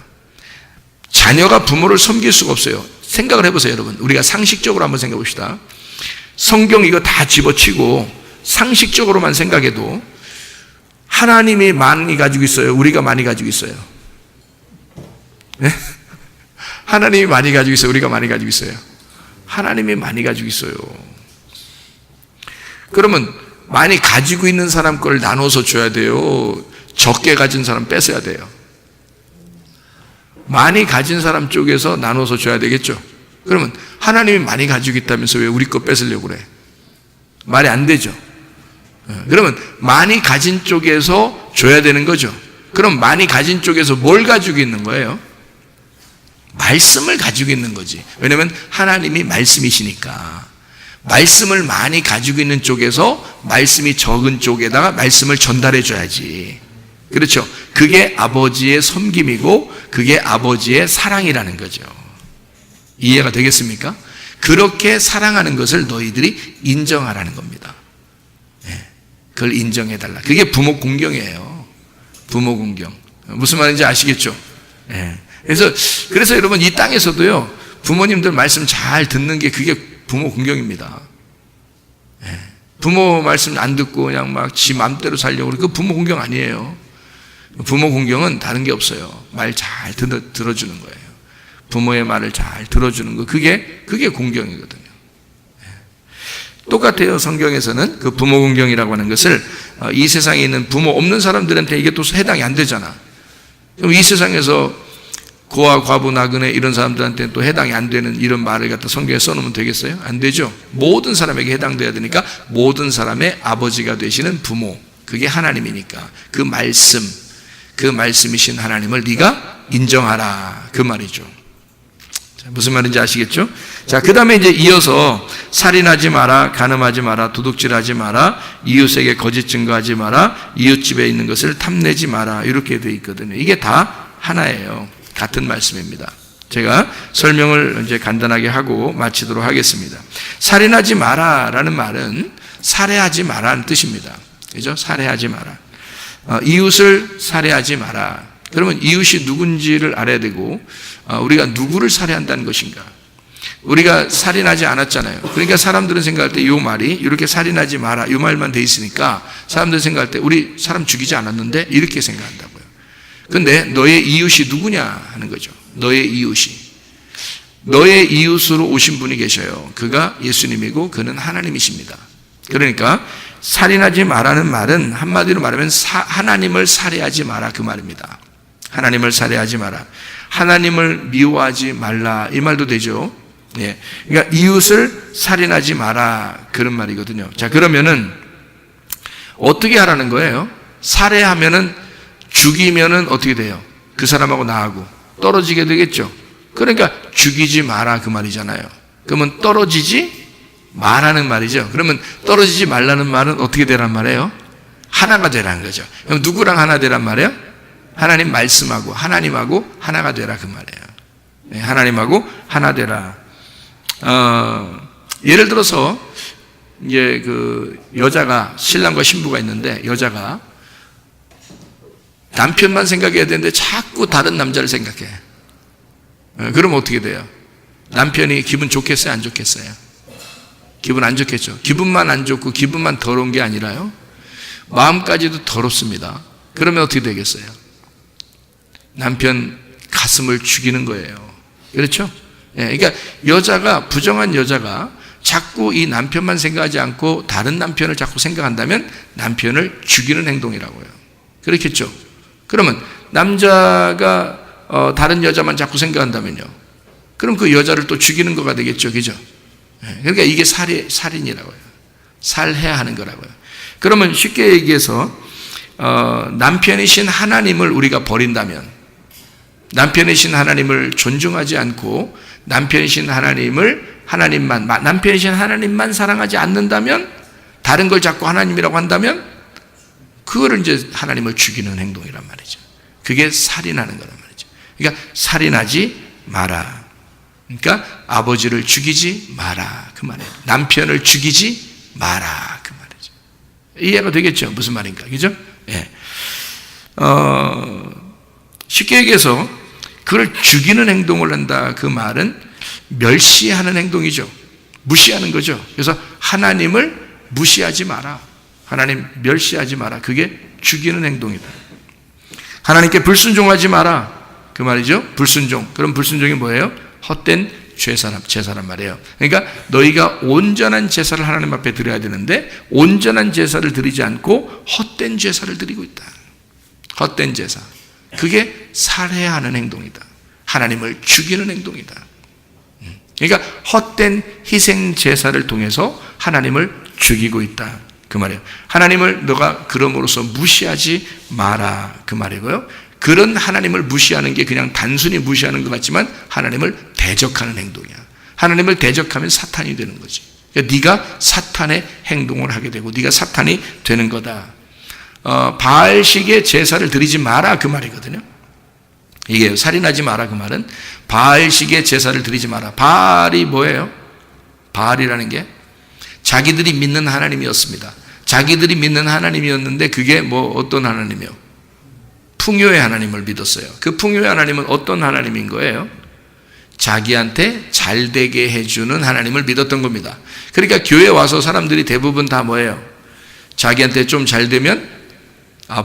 자녀가 부모를 섬길 수가 없어요. 생각을 해보세요, 여러분. 우리가 상식적으로 한번 생각해 봅시다. 성경 이거 다 집어치고 상식적으로만 생각해도 하나님이 많이 가지고 있어요? 우리가 많이 가지고 있어요? 네? 하나님이 많이 가지고 있어요? 우리가 많이 가지고 있어요? 하나님이 많이 가지고 있어요. 그러면 많이 가지고 있는 사람 걸 나눠서 줘야 돼요? 적게 가진 사람 뺏어야 돼요? 많이 가진 사람 쪽에서 나눠서 줘야 되겠죠? 그러면 하나님이 많이 가지고 있다면서 왜 우리 거 뺏으려고 그래? 말이 안 되죠? 그러면 많이 가진 쪽에서 줘야 되는 거죠? 그럼 많이 가진 쪽에서 뭘 가지고 있는 거예요? 말씀을 가지고 있는 거지. 왜냐하면 하나님이 말씀이시니까. 말씀을 많이 가지고 있는 쪽에서 말씀이 적은 쪽에다가 말씀을 전달해 줘야지. 그렇죠? 그게 아버지의 섬김이고 그게 아버지의 사랑이라는 거죠. 이해가 되겠습니까? 그렇게 사랑하는 것을 너희들이 인정하라는 겁니다. 그걸 인정해달라. 그게 부모 공경이에요. 부모 공경. 무슨 말인지 아시겠죠? 그래서 여러분 이 땅에서도요 부모님들 말씀 잘 듣는 게 그게 부모 공경입니다. 부모 말씀 안 듣고 그냥 막 지 맘대로 살려고 그래. 그 부모 공경 아니에요. 부모 공경은 다른 게 없어요. 말 잘 들어주는 거예요. 부모의 말을 잘 들어주는 거. 그게 공경이거든요. 똑같아요. 성경에서는 그 부모 공경이라고 하는 것을 이 세상에 있는 부모 없는 사람들한테 이게 또 해당이 안 되잖아. 그럼 이 세상에서 고아, 과부, 나그네 이런 사람들한테는 또 해당이 안 되는 이런 말을 갖다 성경에 써놓으면 되겠어요? 안 되죠. 모든 사람에게 해당돼야 되니까 모든 사람의 아버지가 되시는 부모, 그게 하나님이니까 그 말씀이신 하나님을 네가 인정하라 그 말이죠. 자, 무슨 말인지 아시겠죠? 자, 그 다음에 이제 이어서 살인하지 마라, 간음하지 마라, 도둑질하지 마라, 이웃에게 거짓 증거하지 마라, 이웃집에 있는 것을 탐내지 마라 이렇게 되어 있거든요. 이게 다 하나예요. 같은 말씀입니다. 제가 설명을 이제 간단하게 하고 마치도록 하겠습니다. 살인하지 마라라는 말은 살해하지 마라는 뜻입니다. 그죠? 살해하지 마라. 이웃을 살해하지 마라. 그러면 이웃이 누군지를 알아야 되고 우리가 누구를 살해한다는 것인가? 우리가 살인하지 않았잖아요. 그러니까 사람들은 생각할 때 이 말이 이렇게 살인하지 마라 이 말만 돼 있으니까 사람들은 생각할 때 우리 사람 죽이지 않았는데 이렇게 생각한다고요. 근데 너의 이웃이 누구냐 하는 거죠. 너의 이웃으로 오신 분이 계셔요. 그가 예수님이고 그는 하나님이십니다. 그러니까 살인하지 마라는 말은 한마디로 말하면 하나님을 살해하지 마라 그 말입니다. 하나님을 살해하지 마라. 하나님을 미워하지 말라. 이 말도 되죠. 예. 그러니까 이웃을 살인하지 마라. 그런 말이거든요. 자, 그러면은 어떻게 하라는 거예요? 살해하면은, 죽이면은 어떻게 돼요? 그 사람하고 나하고 떨어지게 되겠죠. 그러니까 죽이지 마라 그 말이잖아요. 그러면 떨어지지 마라는 말이죠. 그러면 떨어지지 말라는 말은 어떻게 되란 말이에요? 하나가 되라는 거죠. 그럼 누구랑 하나 되란 말이에요? 하나님 말씀하고 하나님하고 하나가 되라 그 말이에요. 네, 하나님하고 하나 되라. 예를 들어서 이제 그 여자가, 신랑과 신부가 있는데 여자가 남편만 생각해야 되는데 자꾸 다른 남자를 생각해. 그러면 어떻게 돼요? 남편이 기분 좋겠어요? 안 좋겠어요? 기분 안 좋겠죠. 기분만 안 좋고 기분만 더러운 게 아니라요, 마음까지도 더럽습니다. 그러면 어떻게 되겠어요? 남편 가슴을 죽이는 거예요. 그렇죠? 예, 그러니까 여자가, 부정한 여자가 자꾸 이 남편만 생각하지 않고 다른 남편을 자꾸 생각한다면 남편을 죽이는 행동이라고요. 그렇겠죠? 그러면 남자가 다른 여자만 자꾸 생각한다면요, 그럼 그 여자를 또 죽이는 거가 되겠죠. 그죠? 그러니까 이게 살인이라고요. 살해야 하는 거라고요. 그러면 쉽게 얘기해서 남편이신 하나님을 우리가 버린다면, 남편이신 하나님을 존중하지 않고 남편이신 남편이신 하나님만 사랑하지 않는다면, 다른 걸 자꾸 하나님이라고 한다면 그거를 이제 하나님을 죽이는 행동이란 말이죠. 그게 살인하는 거란 말이죠. 그러니까 살인하지 마라. 그러니까 아버지를 죽이지 마라 그 말이에요. 남편을 죽이지 마라 그 말이죠. 이해가 되겠죠? 무슨 말인가, 그죠? 예. 쉽게 얘기해서 그를 죽이는 행동을 한다 그 말은 멸시하는 행동이죠. 무시하는 거죠. 그래서 하나님을 무시하지 마라. 하나님 멸시하지 마라. 그게 죽이는 행동이다. 하나님께 불순종하지 마라 그 말이죠. 불순종. 그럼 불순종이 뭐예요? 헛된 제사란 말이에요. 그러니까 너희가 온전한 제사를 하나님 앞에 드려야 되는데 온전한 제사를 드리지 않고 헛된 제사를 드리고 있다. 헛된 제사. 그게 살해하는 행동이다. 하나님을 죽이는 행동이다. 그러니까 헛된 희생 제사를 통해서 하나님을 죽이고 있다 그 말이에요. 하나님을 너가 그럼으로써 무시하지 마라 그 말이고요. 그런 하나님을 무시하는 게 그냥 단순히 무시하는 것 같지만 하나님을 대적하는 행동이야. 하나님을 대적하면 사탄이 되는 거지. 그러니까 네가 사탄의 행동을 하게 되고 네가 사탄이 되는 거다. 바알식의 제사를 드리지 마라 그 말이거든요. 이게 살인하지 마라 그 말은 바알식의 제사를 드리지 마라. 바알이 뭐예요? 바알이라는 게 자기들이 믿는 하나님이었습니다. 자기들이 믿는 하나님이었는데 그게 뭐 어떤 하나님이요? 풍요의 하나님을 믿었어요. 그 풍요의 하나님은 어떤 하나님인 거예요? 자기한테 잘 되게 해주는 하나님을 믿었던 겁니다. 그러니까 교회에 와서 사람들이 대부분 다 뭐예요? 자기한테 좀 잘 되면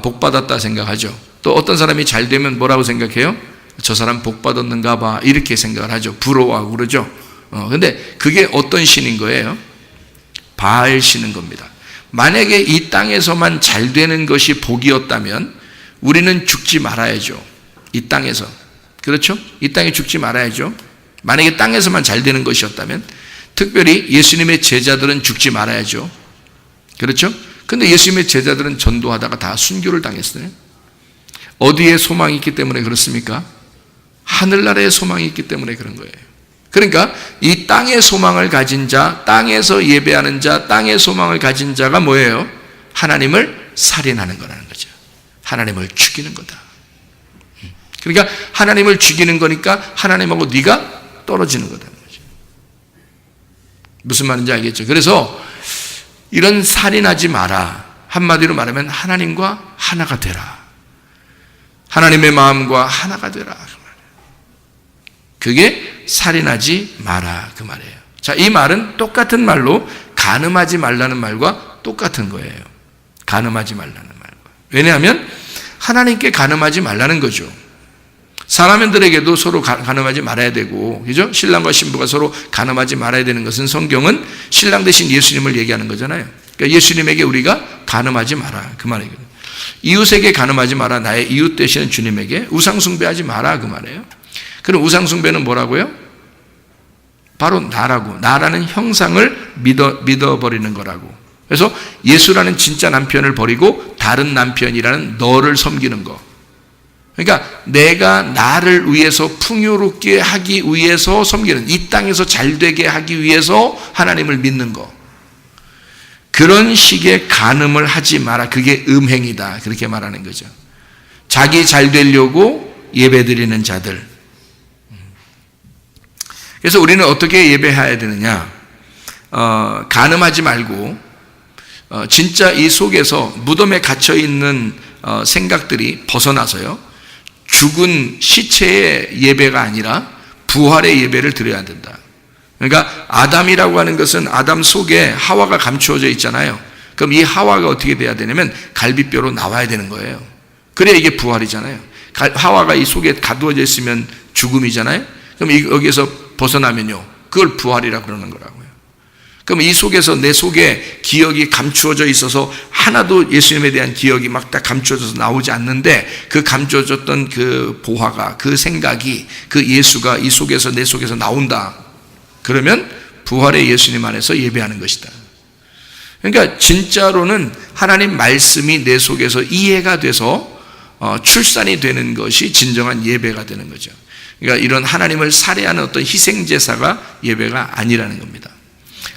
복 받았다 생각하죠. 또 어떤 사람이 잘 되면 뭐라고 생각해요? 저 사람 복 받았는가 봐 이렇게 생각을 하죠. 부러워하고 그러죠. 근데 그게 어떤 신인 거예요? 바알 신인 겁니다. 만약에 이 땅에서만 잘 되는 것이 복이었다면 우리는 죽지 말아야죠. 이 땅에서. 그렇죠? 이 땅에 죽지 말아야죠. 만약에 땅에서만 잘 되는 것이었다면, 특별히 예수님의 제자들은 죽지 말아야죠. 그렇죠? 근데 예수님의 제자들은 전도하다가 다 순교를 당했어요. 어디에 소망이 있기 때문에 그렇습니까? 하늘나라에 소망이 있기 때문에 그런 거예요. 그러니까 이 땅의 소망을 가진 자, 땅에서 예배하는 자, 땅의 소망을 가진 자가 뭐예요? 하나님을 살인하는 거라는 거죠. 하나님을 죽이는 거다. 그러니까 하나님을 죽이는 거니까 하나님하고 네가 떨어지는 거다는 거죠. 무슨 말인지 알겠죠? 그래서 이런 살인하지 마라. 한마디로 말하면 하나님과 하나가 되라. 하나님의 마음과 하나가 되라. 그게 살인하지 마라 그 말이에요. 자, 이 말은 똑같은 말로 간음하지 말라는 말과 똑같은 거예요. 간음하지 말라는 말과. 왜냐하면 하나님께 간음하지 말라는 거죠. 사람들에게도 서로 간음하지 말아야 되고, 그죠? 신랑과 신부가 서로 간음하지 말아야 되는 것은 성경은 신랑 대신 예수님을 얘기하는 거잖아요. 그러니까 예수님에게 우리가 간음하지 마라 그 말이거든요. 이웃에게 간음하지 마라. 나의 이웃 되시는 주님에게 우상 숭배하지 마라 그 말이에요. 그럼 우상 숭배는 뭐라고요? 바로 나라는 형상을 믿어버리는 거라고. 그래서 예수라는 진짜 남편을 버리고 다른 남편이라는 너를 섬기는 거. 그러니까 내가 나를 위해서 풍요롭게 하기 위해서 섬기는, 이 땅에서 잘되게 하기 위해서 하나님을 믿는 거. 그런 식의 간음을 하지 마라. 그게 음행이다. 그렇게 말하는 거죠. 자기 잘 되려고 예배드리는 자들. 그래서 우리는 어떻게 예배해야 되느냐? 간음하지 말고 진짜 이 속에서 무덤에 갇혀 있는 생각들이 벗어나서요. 죽은 시체의 예배가 아니라 부활의 예배를 드려야 된다. 그러니까 아담이라고 하는 것은 아담 속에 하와가 감추어져 있잖아요. 그럼 이 하와가 어떻게 돼야 되냐면 갈비뼈로 나와야 되는 거예요. 그래야 이게 부활이잖아요. 하와가 이 속에 가두어져 있으면 죽음이잖아요. 그럼 여기에서 벗어나면요, 그걸 부활이라고 그러는 거라고요. 그럼 이 속에서 내 속에 기억이 감추어져 있어서 하나도 예수님에 대한 기억이 막 다 감추어져서 나오지 않는데, 그 감추어졌던 그 보화가, 그 생각이, 그 예수가 이 속에서 내 속에서 나온다. 그러면 부활의 예수님 안에서 예배하는 것이다. 그러니까 진짜로는 하나님 말씀이 내 속에서 이해가 돼서 출산이 되는 것이 진정한 예배가 되는 거죠. 그러니까 이런 하나님을 살해하는 어떤 희생제사가 예배가 아니라는 겁니다.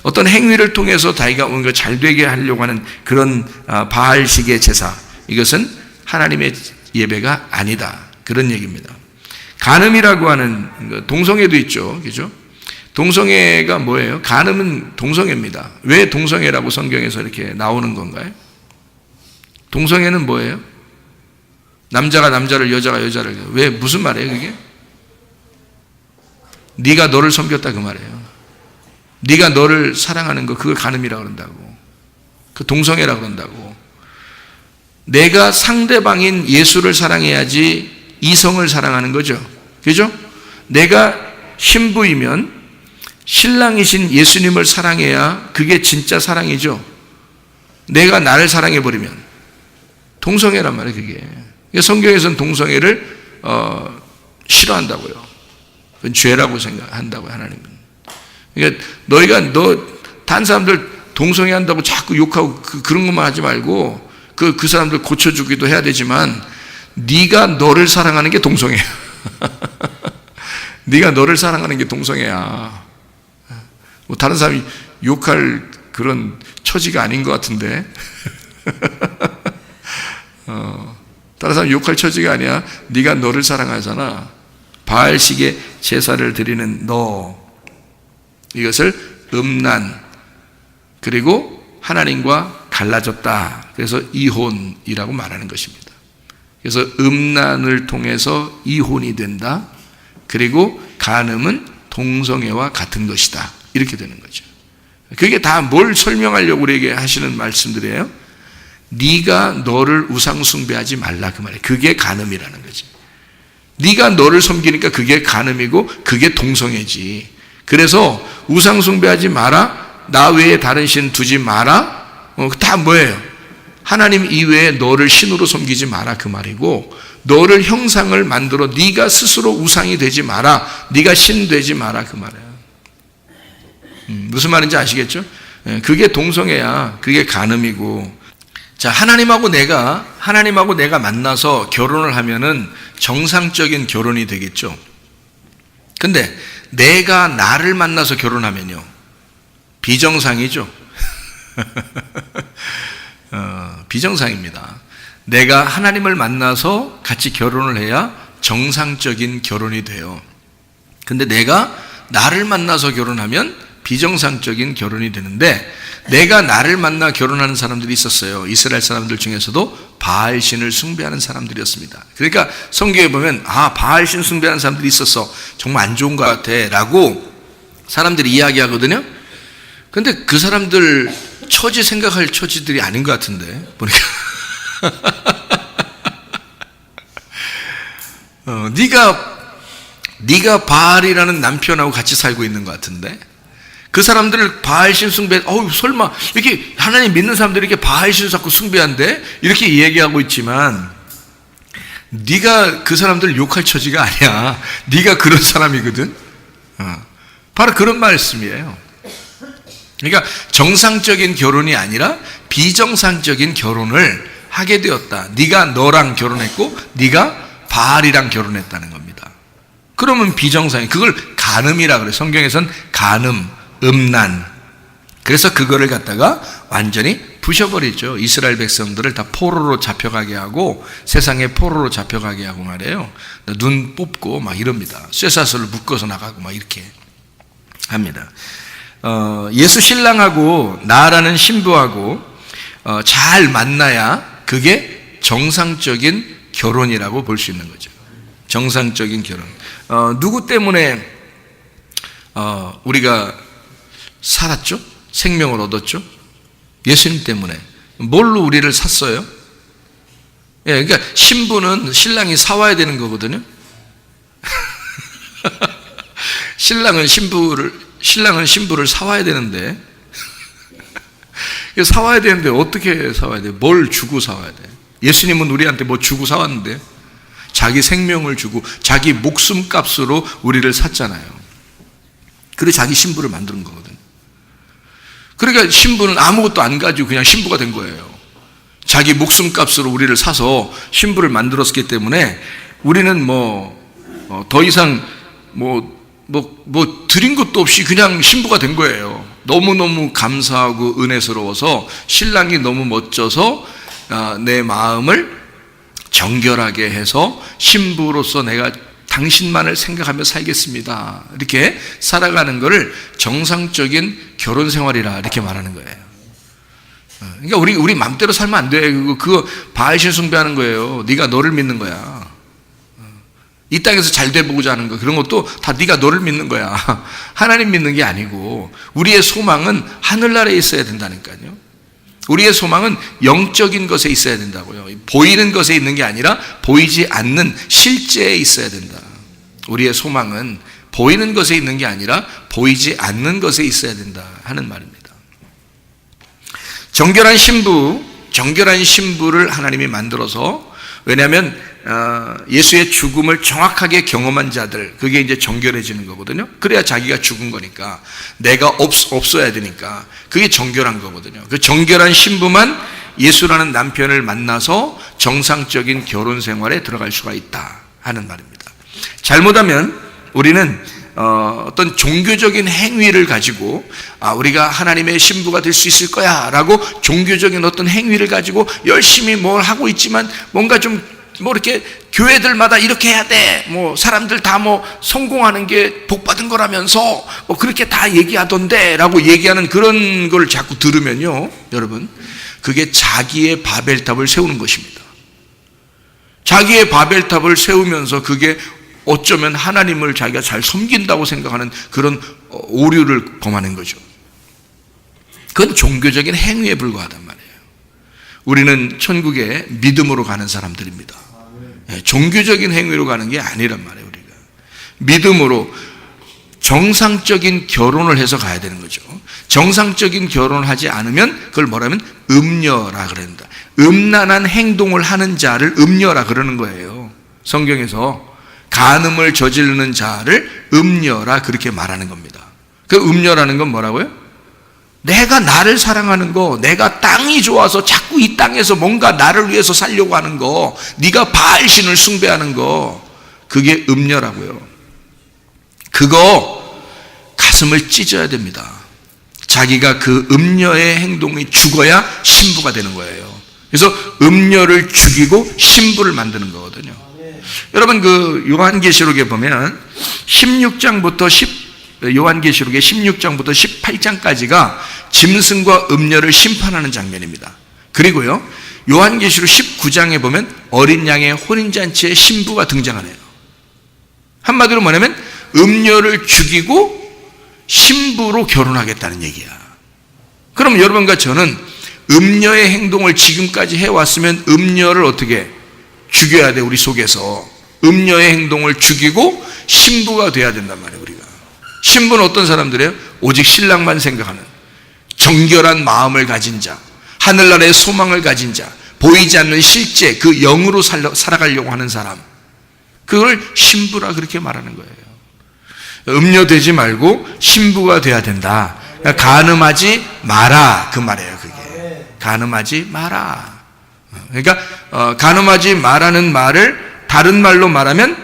어떤 행위를 통해서 자기가 뭔가 잘되게 하려고 하는 그런 바알식의 제사, 이것은 하나님의 예배가 아니다. 그런 얘기입니다. 간음이라고 하는 동성애도 있죠. 그죠? 동성애가 뭐예요? 간음은 동성애입니다. 왜 동성애라고 성경에서 이렇게 나오는 건가요? 동성애는 뭐예요? 남자가 남자를, 여자가 여자를. 왜, 무슨 말이에요 그게? 네가 너를 섬겼다 그 말이에요. 네가 너를 사랑하는 거, 그걸 간음이라고 그런다고. 그 동성애라고 그런다고. 내가 상대방인 예수를 사랑해야지 이성을 사랑하는 거죠. 그죠? 내가 신부이면 신랑이신 예수님을 사랑해야 그게 진짜 사랑이죠. 내가 나를 사랑해버리면 동성애란 말이에요 그게. 성경에서는 동성애를 싫어한다고요. 그건 죄라고 생각한다고요 하나님은. 그러니까 너 다른 사람들 동성애 한다고 자꾸 욕하고 그런 것만 하지 말고 그 사람들 고쳐주기도 해야 되지만, 네가 너를 사랑하는 게 동성애야. 네가 너를 사랑하는 게 동성애야. 뭐 다른 사람이 욕할 그런 처지가 아닌 것 같은데. 다른 사람 욕할 처지가 아니야. 네가 너를 사랑하잖아. 바알식의 제사를 드리는 너, 이것을 음란, 그리고 하나님과 갈라졌다. 그래서 이혼이라고 말하는 것입니다. 그래서 음란을 통해서 이혼이 된다. 그리고 간음은 동성애와 같은 것이다. 이렇게 되는 거죠. 그게 다 뭘 설명하려고 우리에게 하시는 말씀들이에요? 네가 너를 우상 숭배하지 말라 그 말이에요. 그게 간음이라는 거지. 네가 너를 섬기니까 그게 간음이고 그게 동성애지. 그래서 우상 숭배하지 마라. 나 외에 다른 신 두지 마라. 다 뭐예요? 하나님 이외에 너를 신으로 섬기지 마라 그 말이고, 너를 형상을 만들어 네가 스스로 우상이 되지 마라. 네가 신 되지 마라 그 말이에요. 무슨 말인지 아시겠죠? 그게 동성애야. 그게 간음이고. 자, 하나님하고 내가 만나서 결혼을 하면은 정상적인 결혼이 되겠죠. 근데 내가 나를 만나서 결혼하면요, 비정상이죠. 비정상입니다. 내가 하나님을 만나서 같이 결혼을 해야 정상적인 결혼이 돼요. 근데 내가 나를 만나서 결혼하면 비정상적인 결혼이 되는데, 내가 나를 만나 결혼하는 사람들이 있었어요. 이스라엘 사람들 중에서도 바알신을 숭배하는 사람들이었습니다. 그러니까 성경에 보면 바알신 숭배하는 사람들이 있었어. 정말 안 좋은 것 같아 라고 사람들이 이야기하거든요. 근데 그 사람들 처지 생각할 처지들이 아닌 것 같은데 보니까 네가 바알이라는 남편하고 같이 살고 있는 것 같은데, 그 사람들을 바알신 숭배, 설마 이렇게 하나님 믿는 사람들이 이렇게 바알신 자꾸 숭배한대? 이렇게 얘기하고 있지만 네가 그 사람들을 욕할 처지가 아니야. 네가 그런 사람이거든. 바로 그런 말씀이에요. 그러니까 정상적인 결혼이 아니라 비정상적인 결혼을 하게 되었다. 네가 너랑 결혼했고 네가 바알이랑 결혼했다는 겁니다. 그러면 비정상이, 그걸 간음이라 그래요. 성경에서는 간음, 음란. 그래서 그거를 갖다가 완전히 부셔버리죠. 이스라엘 백성들을 다 포로로 잡혀가게 하고 세상에 포로로 잡혀가게 하고 말이에요. 눈 뽑고 막 이럽니다. 쇠사슬을 묶어서 나가고 막 이렇게 합니다. 예수 신랑하고 나라는 신부하고 잘 만나야 그게 정상적인 결혼이라고 볼 수 있는 거죠. 정상적인 결혼. 누구 때문에 우리가 살았죠? 생명을 얻었죠? 예수님 때문에. 뭘로 우리를 샀어요? 예, 그러니까 신부는 신랑이 사와야 되는 거거든요. 신랑은 신부를 사와야 되는데 사와야 되는데 어떻게 사와야 돼? 뭘 주고 사와야 돼? 예수님은 우리한테 뭐 주고 사왔는데 자기 생명을 주고 자기 목숨값으로 우리를 샀잖아요. 그래서 자기 신부를 만드는 거거든요. 그러니까 신부는 아무것도 안 가지고 그냥 신부가 된 거예요. 자기 목숨값으로 우리를 사서 신부를 만들었기 때문에 우리는 더 이상 드린 것도 없이 그냥 신부가 된 거예요. 너무너무 감사하고 은혜스러워서 신랑이 너무 멋져서 내 마음을 정결하게 해서 신부로서 내가 당신만을 생각하며 살겠습니다. 이렇게 살아가는 것을 정상적인 결혼 생활이라 이렇게 말하는 거예요. 그러니까 우리 마음대로 살면 안 돼. 그거 바알신 숭배하는 거예요. 네가 너를 믿는 거야. 이 땅에서 잘 돼보고자 하는 거, 그런 것도 다 네가 너를 믿는 거야. 하나님 믿는 게 아니고 우리의 소망은 하늘나라에 있어야 된다니까요. 우리의 소망은 영적인 것에 있어야 된다고요. 보이는 것에 있는 게 아니라 보이지 않는 실제에 있어야 된다. 우리의 소망은 보이는 것에 있는 게 아니라 보이지 않는 것에 있어야 된다 하는 말입니다. 정결한 신부를 하나님이 만들어서, 왜냐하면 예수의 죽음을 정확하게 경험한 자들, 그게 이제 정결해지는 거거든요. 그래야 자기가 죽은 거니까, 내가 없어야 되니까 그게 정결한 거거든요. 그 정결한 신부만 예수라는 남편을 만나서 정상적인 결혼 생활에 들어갈 수가 있다 하는 말입니다. 잘못하면 우리는 어떤 종교적인 행위를 가지고 우리가 하나님의 신부가 될 수 있을 거야 라고 종교적인 어떤 행위를 가지고 열심히 뭘 하고 있지만, 뭔가 좀 이렇게 교회들마다 이렇게 해야 돼, 사람들 다 성공하는 게 복 받은 거라면서 그렇게 다 얘기하던데 라고 얘기하는 그런 걸 자꾸 들으면요, 여러분, 그게 자기의 바벨탑을 세우는 것입니다. 자기의 바벨탑을 세우면서 그게 어쩌면 하나님을 자기가 잘 섬긴다고 생각하는 그런 오류를 범하는 거죠. 그건 종교적인 행위에 불과하단 말이에요. 우리는 천국에 믿음으로 가는 사람들입니다. 종교적인 행위로 가는 게 아니란 말이에요. 우리가 믿음으로 정상적인 결혼을 해서 가야 되는 거죠. 정상적인 결혼을 하지 않으면 그걸 뭐라면 음녀라 그런다. 음란한 행동을 하는 자를 음녀라 그러는 거예요. 성경에서 간음을 저지르는 자를 음녀라 그렇게 말하는 겁니다. 그 음녀라는 건 뭐라고요? 내가 나를 사랑하는 거, 내가 땅이 좋아서 자꾸 이 땅에서 뭔가 나를 위해서 살려고 하는 거, 네가 바알신을 숭배하는 거, 그게 음녀라고요. 그거 가슴을 찢어야 됩니다. 자기가 그 음녀의 행동이 죽어야 신부가 되는 거예요. 그래서 음녀를 죽이고 신부를 만드는 거거든요. 여러분, 그 요한계시록에 보면 16장부터 요한계시록의 16장부터 18장까지가 짐승과 음녀를 심판하는 장면입니다. 그리고요, 요한계시록 19장에 보면 어린 양의 혼인잔치에 신부가 등장하네요. 한마디로 뭐냐면 음녀를 죽이고 신부로 결혼하겠다는 얘기야. 그럼 여러분과 저는 음녀의 행동을 지금까지 해왔으면 음녀를 어떻게 죽여야 돼? 우리 속에서 음녀의 행동을 죽이고 신부가 돼야 된단 말이에요. 우리가 신부는 어떤 사람들이에요? 오직 신랑만 생각하는 정결한 마음을 가진 자, 하늘나라의 소망을 가진 자, 보이지 않는 실제 그 영으로 살아가려고 하는 사람, 그걸 신부라 그렇게 말하는 거예요. 음녀되지 말고 신부가 돼야 된다. 간음하지 마라 그 말이에요. 그게 간음하지 마라. 그러니까 간음하지 마라는 말을 다른 말로 말하면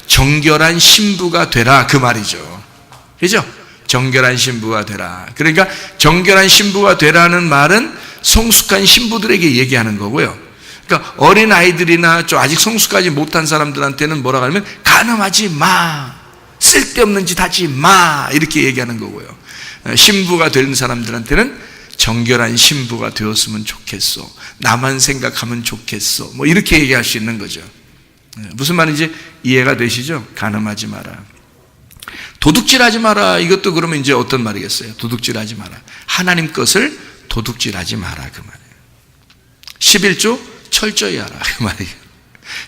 정결한 신부가 되라 그 말이죠. 그죠? 정결한 신부가 되라. 그러니까 정결한 신부가 되라는 말은 성숙한 신부들에게 얘기하는 거고요. 그러니까 어린 아이들이나 좀 아직 성숙하지 못한 사람들한테는 뭐라고 하면 간음하지 마, 쓸데없는 짓 하지 마 이렇게 얘기하는 거고요. 신부가 된 사람들한테는 정결한 신부가 되었으면 좋겠어, 나만 생각하면 좋겠어, 뭐 이렇게 얘기할 수 있는 거죠. 무슨 말인지 이해가 되시죠? 간음하지 마라, 도둑질하지 마라. 이것도 그러면 이제 어떤 말이겠어요? 도둑질하지 마라, 하나님 것을 도둑질하지 마라 그 말이에요. 11조 철저히 하라 그 말이에요.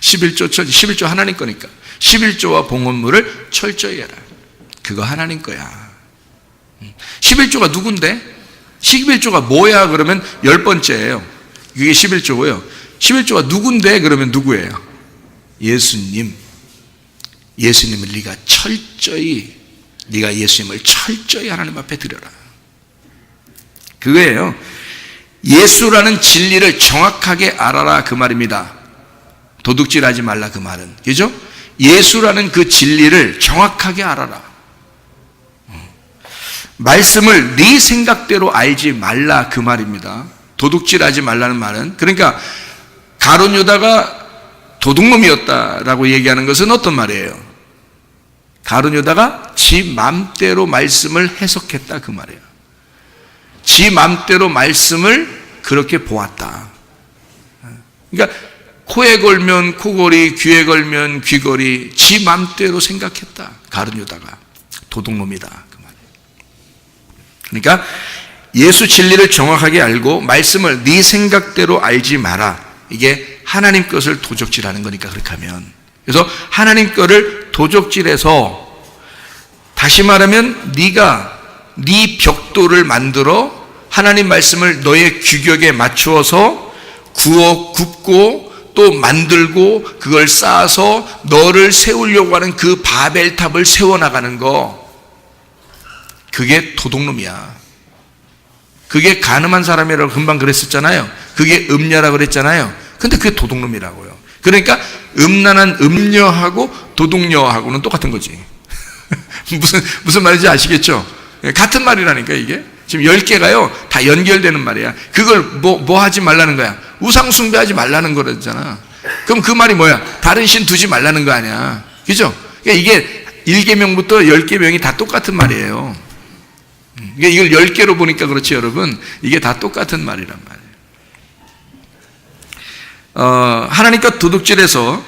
11조 하나님 거니까 11조와 봉헌물을 철저히 해라. 그거 하나님 거야. 11조가 누군데? 11조가 뭐야? 그러면 10번째예요. 이게 11조고요. 11조가 누군데? 그러면 누구예요? 예수님. 예수님을 네가 예수님을 철저히 하나님 앞에 드려라. 그거예요. 예수라는 진리를 정확하게 알아라 그 말입니다. 도둑질하지 말라 그 말은. 그죠? 예수라는 그 진리를 정확하게 알아라. 말씀을 네 생각대로 알지 말라 그 말입니다. 도둑질하지 말라는 말은, 그러니까 가룟 유다가 도둑놈이었다라고 얘기하는 것은 어떤 말이에요? 가룟 유다가 지 맘대로 말씀을 해석했다 그 말이에요. 지 맘대로 말씀을 그렇게 보았다. 그러니까 코에 걸면 코걸이, 귀에 걸면 귀걸이, 지 맘대로 생각했다. 가룟 유다가 도둑놈이다 그 말이에요. 그러니까 예수 진리를 정확하게 알고 말씀을 네 생각대로 알지 마라. 이게 하나님 것을 도적질하는 거니까 그렇게 하면. 그래서 하나님 것을 도적질해서, 다시 말하면 네가 네 벽돌을 만들어 하나님 말씀을 너의 규격에 맞추어서 굽고 또 만들고 그걸 쌓아서 너를 세우려고 하는 그 바벨탑을 세워나가는 거, 그게 도둑놈이야. 그게 간음한 사람이라고 금방 그랬었잖아요. 그게 음녀라고 그랬잖아요. 근데 그게 도둑놈이라고요. 그러니까 음란한 음녀하고 도둑녀하고는 똑같은 거지. 무슨 말인지 아시겠죠? 같은 말이라니까. 이게 지금 10개가요 다 연결되는 말이야. 그걸 뭐 하지 말라는 거야? 우상 숭배하지 말라는 거잖아. 그럼 그 말이 뭐야? 다른 신 두지 말라는 거 아니야. 그죠? 그러니까 이게 1계명부터 10계명이 다 똑같은 말이에요. 그러니까 이걸 10개로 보니까 그렇지 여러분, 이게 다 똑같은 말이란 말이에요. 하나님과 도둑질해서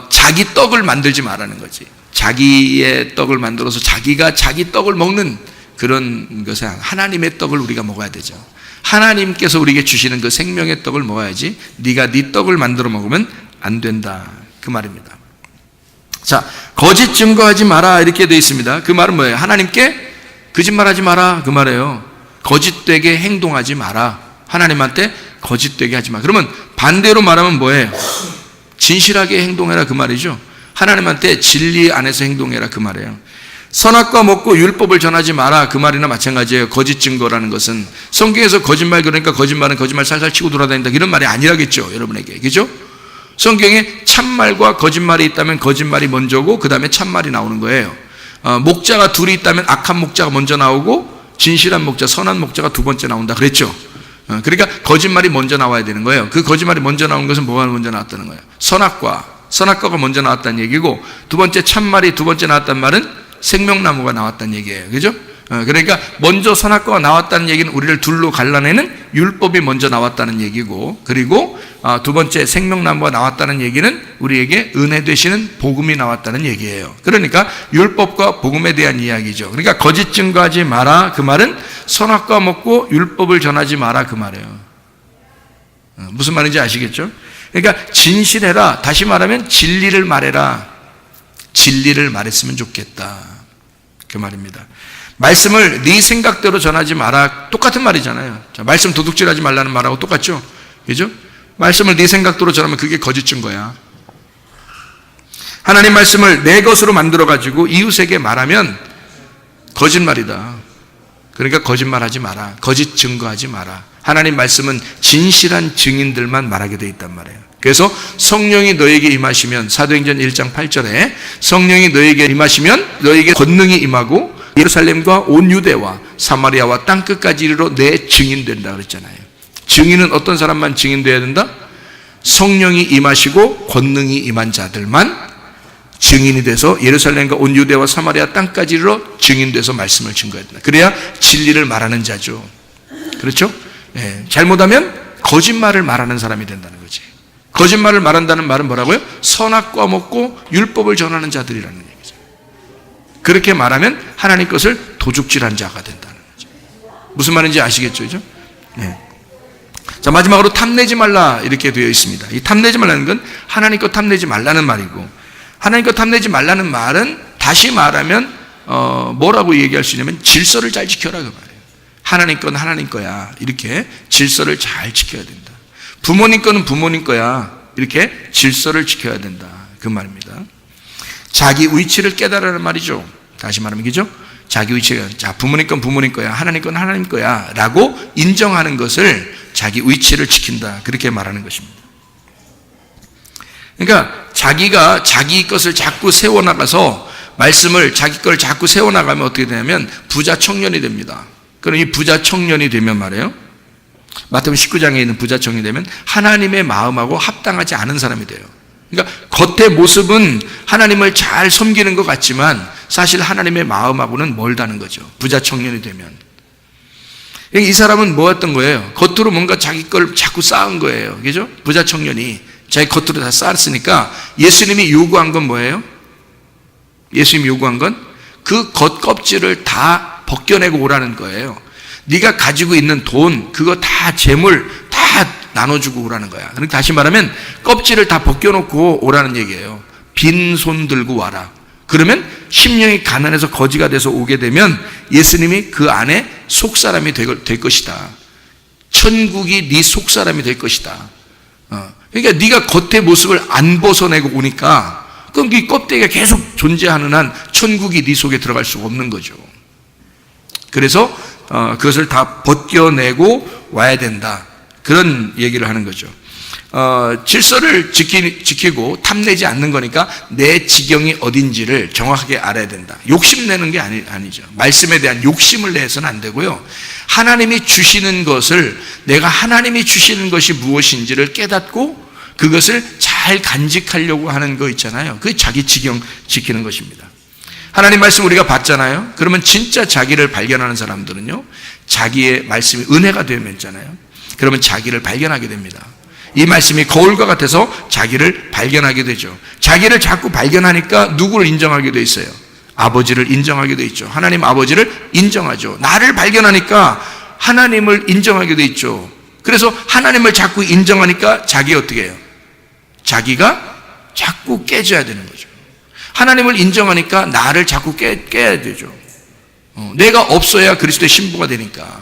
자기 떡을 만들지 말라는 거지. 자기의 떡을 만들어서 자기가 자기 떡을 먹는 그런 것은, 하나님의 떡을 우리가 먹어야 되죠. 하나님께서 우리에게 주시는 그 생명의 떡을 먹어야지, 네가 네 떡을 만들어 먹으면 안 된다 그 말입니다. 자, 거짓 증거하지 마라 이렇게 되어 있습니다. 그 말은 뭐예요? 하나님께 거짓말하지 마라 그 말이에요. 거짓되게 행동하지 마라. 하나님한테 거짓되게 하지 마. 그러면 반대로 말하면 뭐예요? 진실하게 행동해라 그 말이죠. 하나님한테 진리 안에서 행동해라 그 말이에요. 선악과 먹고 율법을 전하지 마라 그 말이나 마찬가지예요. 거짓 증거라는 것은 성경에서 거짓말, 그러니까 거짓말은 거짓말 살살 치고 돌아다닌다 이런 말이 아니라겠죠 여러분에게. 그죠? 성경에 참말과 거짓말이 있다면 거짓말이 먼저고 그 다음에 참말이 나오는 거예요. 목자가 둘이 있다면 악한 목자가 먼저 나오고 진실한 목자, 선한 목자가 두 번째 나온다 그랬죠. 그러니까 거짓말이 먼저 나와야 되는 거예요. 그 거짓말이 먼저 나온 것은 뭐가 먼저 나왔다는 거예요? 선악과가 먼저 나왔다는 얘기고, 두 번째 참말이 두 번째 나왔단 말은 생명나무가 나왔다는 얘기예요. 그죠? 그러니까 먼저 선악과가 나왔다는 얘기는 우리를 둘로 갈라내는 율법이 먼저 나왔다는 얘기고, 그리고 두 번째 생명나무가 나왔다는 얘기는 우리에게 은혜 되시는 복음이 나왔다는 얘기예요. 그러니까 율법과 복음에 대한 이야기죠. 그러니까 거짓 증거하지 마라 그 말은 선악과 먹고 율법을 전하지 마라 그 말이에요. 무슨 말인지 아시겠죠? 그러니까 진실해라, 다시 말하면 진리를 말해라. 진리를 말했으면 좋겠다. 그 말입니다. 말씀을 네 생각대로 전하지 마라. 똑같은 말이잖아요. 자, 말씀 도둑질하지 말라는 말하고 똑같죠? 그죠? 말씀을 네 생각대로 전하면 그게 거짓 증거야. 하나님 말씀을 내 것으로 만들어가지고 이웃에게 말하면 거짓말이다. 그러니까 거짓말하지 마라. 거짓 증거하지 마라. 하나님 말씀은 진실한 증인들만 말하게 돼 있단 말이에요. 그래서 성령이 너에게 임하시면, 사도행전 1장 8절에 성령이 너에게 임하시면 너에게 권능이 임하고 예루살렘과 온 유대와 사마리아와 땅끝까지 이르러 내 증인 된다 그랬잖아요. 증인은 어떤 사람만 증인돼야 된다? 성령이 임하시고 권능이 임한 자들만 증인이 돼서 예루살렘과 온 유대와 사마리아 땅까지 이르러 증인돼서 말씀을 증거해야 된다. 그래야 진리를 말하는 자죠. 그렇죠? 네. 잘못하면 거짓말을 말하는 사람이 된다는 거지. 거짓말을 말한다는 말은 뭐라고요? 선악과 먹고 율법을 전하는 자들이라는 얘기죠. 그렇게 말하면 하나님 것을 도둑질한 자가 된다는 거죠. 무슨 말인지 아시겠죠? 그죠? 네. 자, 마지막으로 탐내지 말라 이렇게 되어 있습니다. 이 탐내지 말라는 건 하나님 것 탐내지 말라는 말이고, 하나님 것 탐내지 말라는 말은 다시 말하면 뭐라고 얘기할 수 있냐면 질서를 잘 지켜라 그 말이에요. 하나님 건 하나님 거야. 이렇게 질서를 잘 지켜야 된다. 부모님 거는 부모님 거야. 이렇게 질서를 지켜야 된다. 그 말입니다. 자기 위치를 깨달으라는 말이죠. 다시 말하면 그죠? 자기 위치가, 자, 부모님 건 부모님 거야. 하나님 건 하나님 거야. 라고 인정하는 것을 자기 위치를 지킨다. 그렇게 말하는 것입니다. 그러니까 자기가 자기 것을 자꾸 세워나가서 말씀을 자기 걸 자꾸 세워나가면 어떻게 되냐면 부자 청년이 됩니다. 그럼 이 부자 청년이 되면 말이에요. 마태복음 19장에 있는 부자 청년이 되면 하나님의 마음하고 합당하지 않은 사람이 돼요. 그러니까 겉의 모습은 하나님을 잘 섬기는 것 같지만 사실 하나님의 마음하고는 멀다는 거죠. 부자 청년이 되면. 이 사람은 뭐였던 거예요? 겉으로 뭔가 자기 걸 자꾸 쌓은 거예요. 그죠? 부자 청년이 자기 겉으로 다 쌓았으니까 예수님이 요구한 건 뭐예요? 예수님이 요구한 건 그 겉껍질을 다 벗겨내고 오라는 거예요. 네가 가지고 있는 돈, 그거 다 재물 다 나눠주고 오라는 거야. 그러니까 다시 말하면 껍질을 다 벗겨놓고 오라는 얘기예요. 빈손 들고 와라. 그러면 심령이 가난해서 거지가 돼서 오게 되면 예수님이 그 안에 속사람이 될 것이다. 천국이 네 속사람이 될 것이다. 그러니까 네가 겉의 모습을 안 벗어내고 오니까 그럼 이 껍데기가 계속 존재하는 한 천국이 네 속에 들어갈 수가 없는 거죠. 그래서 그것을 다 벗겨내고 와야 된다. 그런 얘기를 하는 거죠. 질서를 지키고 탐내지 않는 거니까 내 지경이 어딘지를 정확하게 알아야 된다. 욕심내는 게 아니죠. 말씀에 대한 욕심을 내서는 안 되고요. 하나님이 주시는 것을, 내가 하나님이 주시는 것이 무엇인지를 깨닫고 그것을 잘 간직하려고 하는 거 있잖아요. 그게 자기 지경 지키는 것입니다. 하나님 말씀 우리가 봤잖아요. 그러면 진짜 자기를 발견하는 사람들은요, 자기의 말씀이 은혜가 되면잖아요. 그러면 자기를 발견하게 됩니다. 이 말씀이 거울과 같아서 자기를 발견하게 되죠. 자기를 자꾸 발견하니까 누구를 인정하게 돼 있어요? 아버지를 인정하게 돼 있죠. 하나님 아버지를 인정하죠. 나를 발견하니까 하나님을 인정하게 돼 있죠. 그래서 하나님을 자꾸 인정하니까 자기 어떻게 해요? 자기가 자꾸 깨져야 되는 거죠. 하나님을 인정하니까 나를 자꾸 깨야 되죠. 내가 없어야 그리스도의 신부가 되니까.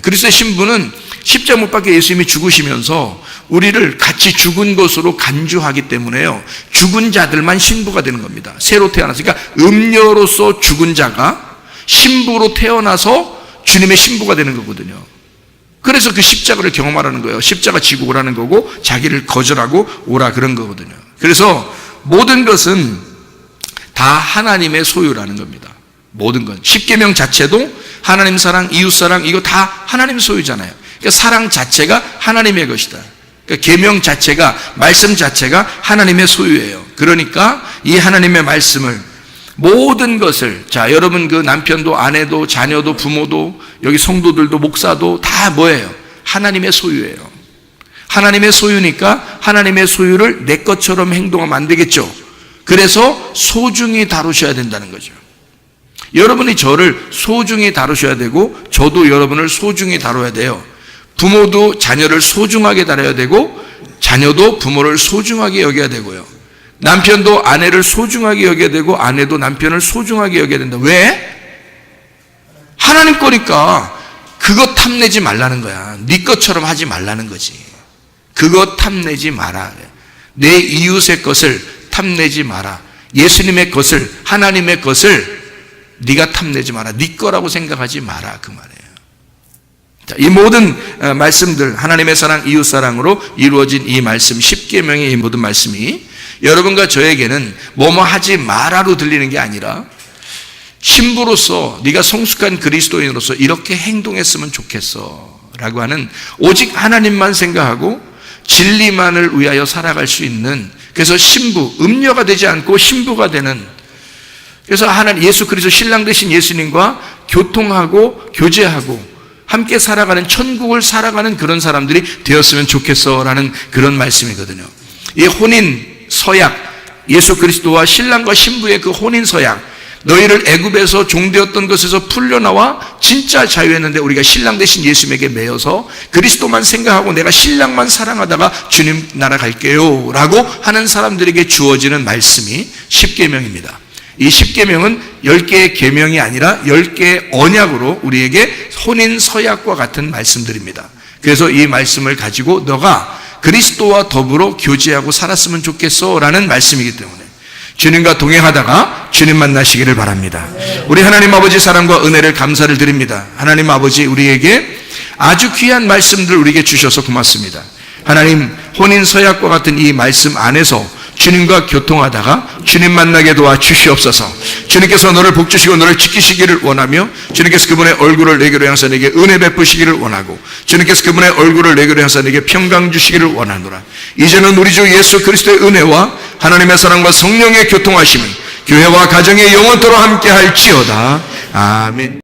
그리스도의 신부는 십자가 못 박혀 예수님이 죽으시면서 우리를 같이 죽은 것으로 간주하기 때문에요. 죽은 자들만 신부가 되는 겁니다. 새로 태어나서. 그러니까 음녀로서 죽은 자가 신부로 태어나서 주님의 신부가 되는 거거든요. 그래서 그 십자가를 경험하라는 거예요. 십자가 지고 오라는 거고 자기를 거절하고 오라 그런 거거든요. 그래서 모든 것은 다 하나님의 소유라는 겁니다. 모든 것. 십계명 자체도 하나님 사랑, 이웃 사랑, 이거 다 하나님 소유잖아요. 그러니까 사랑 자체가 하나님의 것이다. 그러니까 계명 자체가, 말씀 자체가 하나님의 소유예요. 그러니까 이 하나님의 말씀을, 모든 것을, 자, 여러분 그 남편도 아내도 자녀도 부모도 여기 성도들도 목사도 다 뭐예요? 하나님의 소유예요. 하나님의 소유니까 하나님의 소유를 내 것처럼 행동하면 안 되겠죠. 그래서 소중히 다루셔야 된다는 거죠. 여러분이 저를 소중히 다루셔야 되고 저도 여러분을 소중히 다뤄야 돼요. 부모도 자녀를 소중하게 다뤄야 되고 자녀도 부모를 소중하게 여겨야 되고요. 남편도 아내를 소중하게 여겨야 되고 아내도 남편을 소중하게 여겨야 된다. 왜? 하나님 거니까. 그거 탐내지 말라는 거야. 네 것처럼 하지 말라는 거지. 그거 탐내지 마라. 내 이웃의 것을 탐내지 마라. 예수님의 것을, 하나님의 것을 네가 탐내지 마라. 네 거라고 생각하지 마라. 그 말이에요. 자, 이 모든 말씀들, 하나님의 사랑, 이웃 사랑으로 이루어진 이 말씀, 십계명의 이 모든 말씀이 여러분과 저에게는 뭐뭐 하지 마라로 들리는 게 아니라 신부로서, 네가 성숙한 그리스도인으로서 이렇게 행동했으면 좋겠어 라고 하는, 오직 하나님만 생각하고 진리만을 위하여 살아갈 수 있는, 그래서 신부, 음녀가 되지 않고 신부가 되는, 그래서 하나님 예수 그리스도 신랑 되신 예수님과 교통하고 교제하고 함께 살아가는, 천국을 살아가는 그런 사람들이 되었으면 좋겠어라는 그런 말씀이거든요. 이 혼인 서약, 예수 그리스도와 신랑과 신부의 그 혼인 서약, 너희를 애굽에서 종되었던 것에서 풀려나와 진짜 자유했는데 우리가 신랑 되신 예수님에게 매여서 그리스도만 생각하고 내가 신랑만 사랑하다가 주님 나라 갈게요 라고 하는 사람들에게 주어지는 말씀이 십계명입니다. 이 십계명은 10개의 계명이 아니라 10개의 언약으로 우리에게 혼인 서약과 같은 말씀들입니다. 그래서 이 말씀을 가지고 너가 그리스도와 더불어 교제하고 살았으면 좋겠어 라는 말씀이기 때문에 주님과 동행하다가 주님 만나시기를 바랍니다. 우리 하나님 아버지 사랑과 은혜를 감사를 드립니다. 하나님 아버지, 우리에게 아주 귀한 말씀들 우리에게 주셔서 고맙습니다. 하나님, 혼인 서약과 같은 이 말씀 안에서 주님과 교통하다가 주님 만나게 도와 주시옵소서. 주님께서 너를 복주시고 너를 지키시기를 원하며 주님께서 그분의 얼굴을 내게로 향해서 내게 은혜 베푸시기를 원하고 주님께서 그분의 얼굴을 내게로 향해서 내게 평강 주시기를 원하노라. 이제는 우리 주 예수 그리스도의 은혜와 하나님의 사랑과 성령의 교통하심이 교회와 가정에 영원토록 함께 할지어다. 아멘.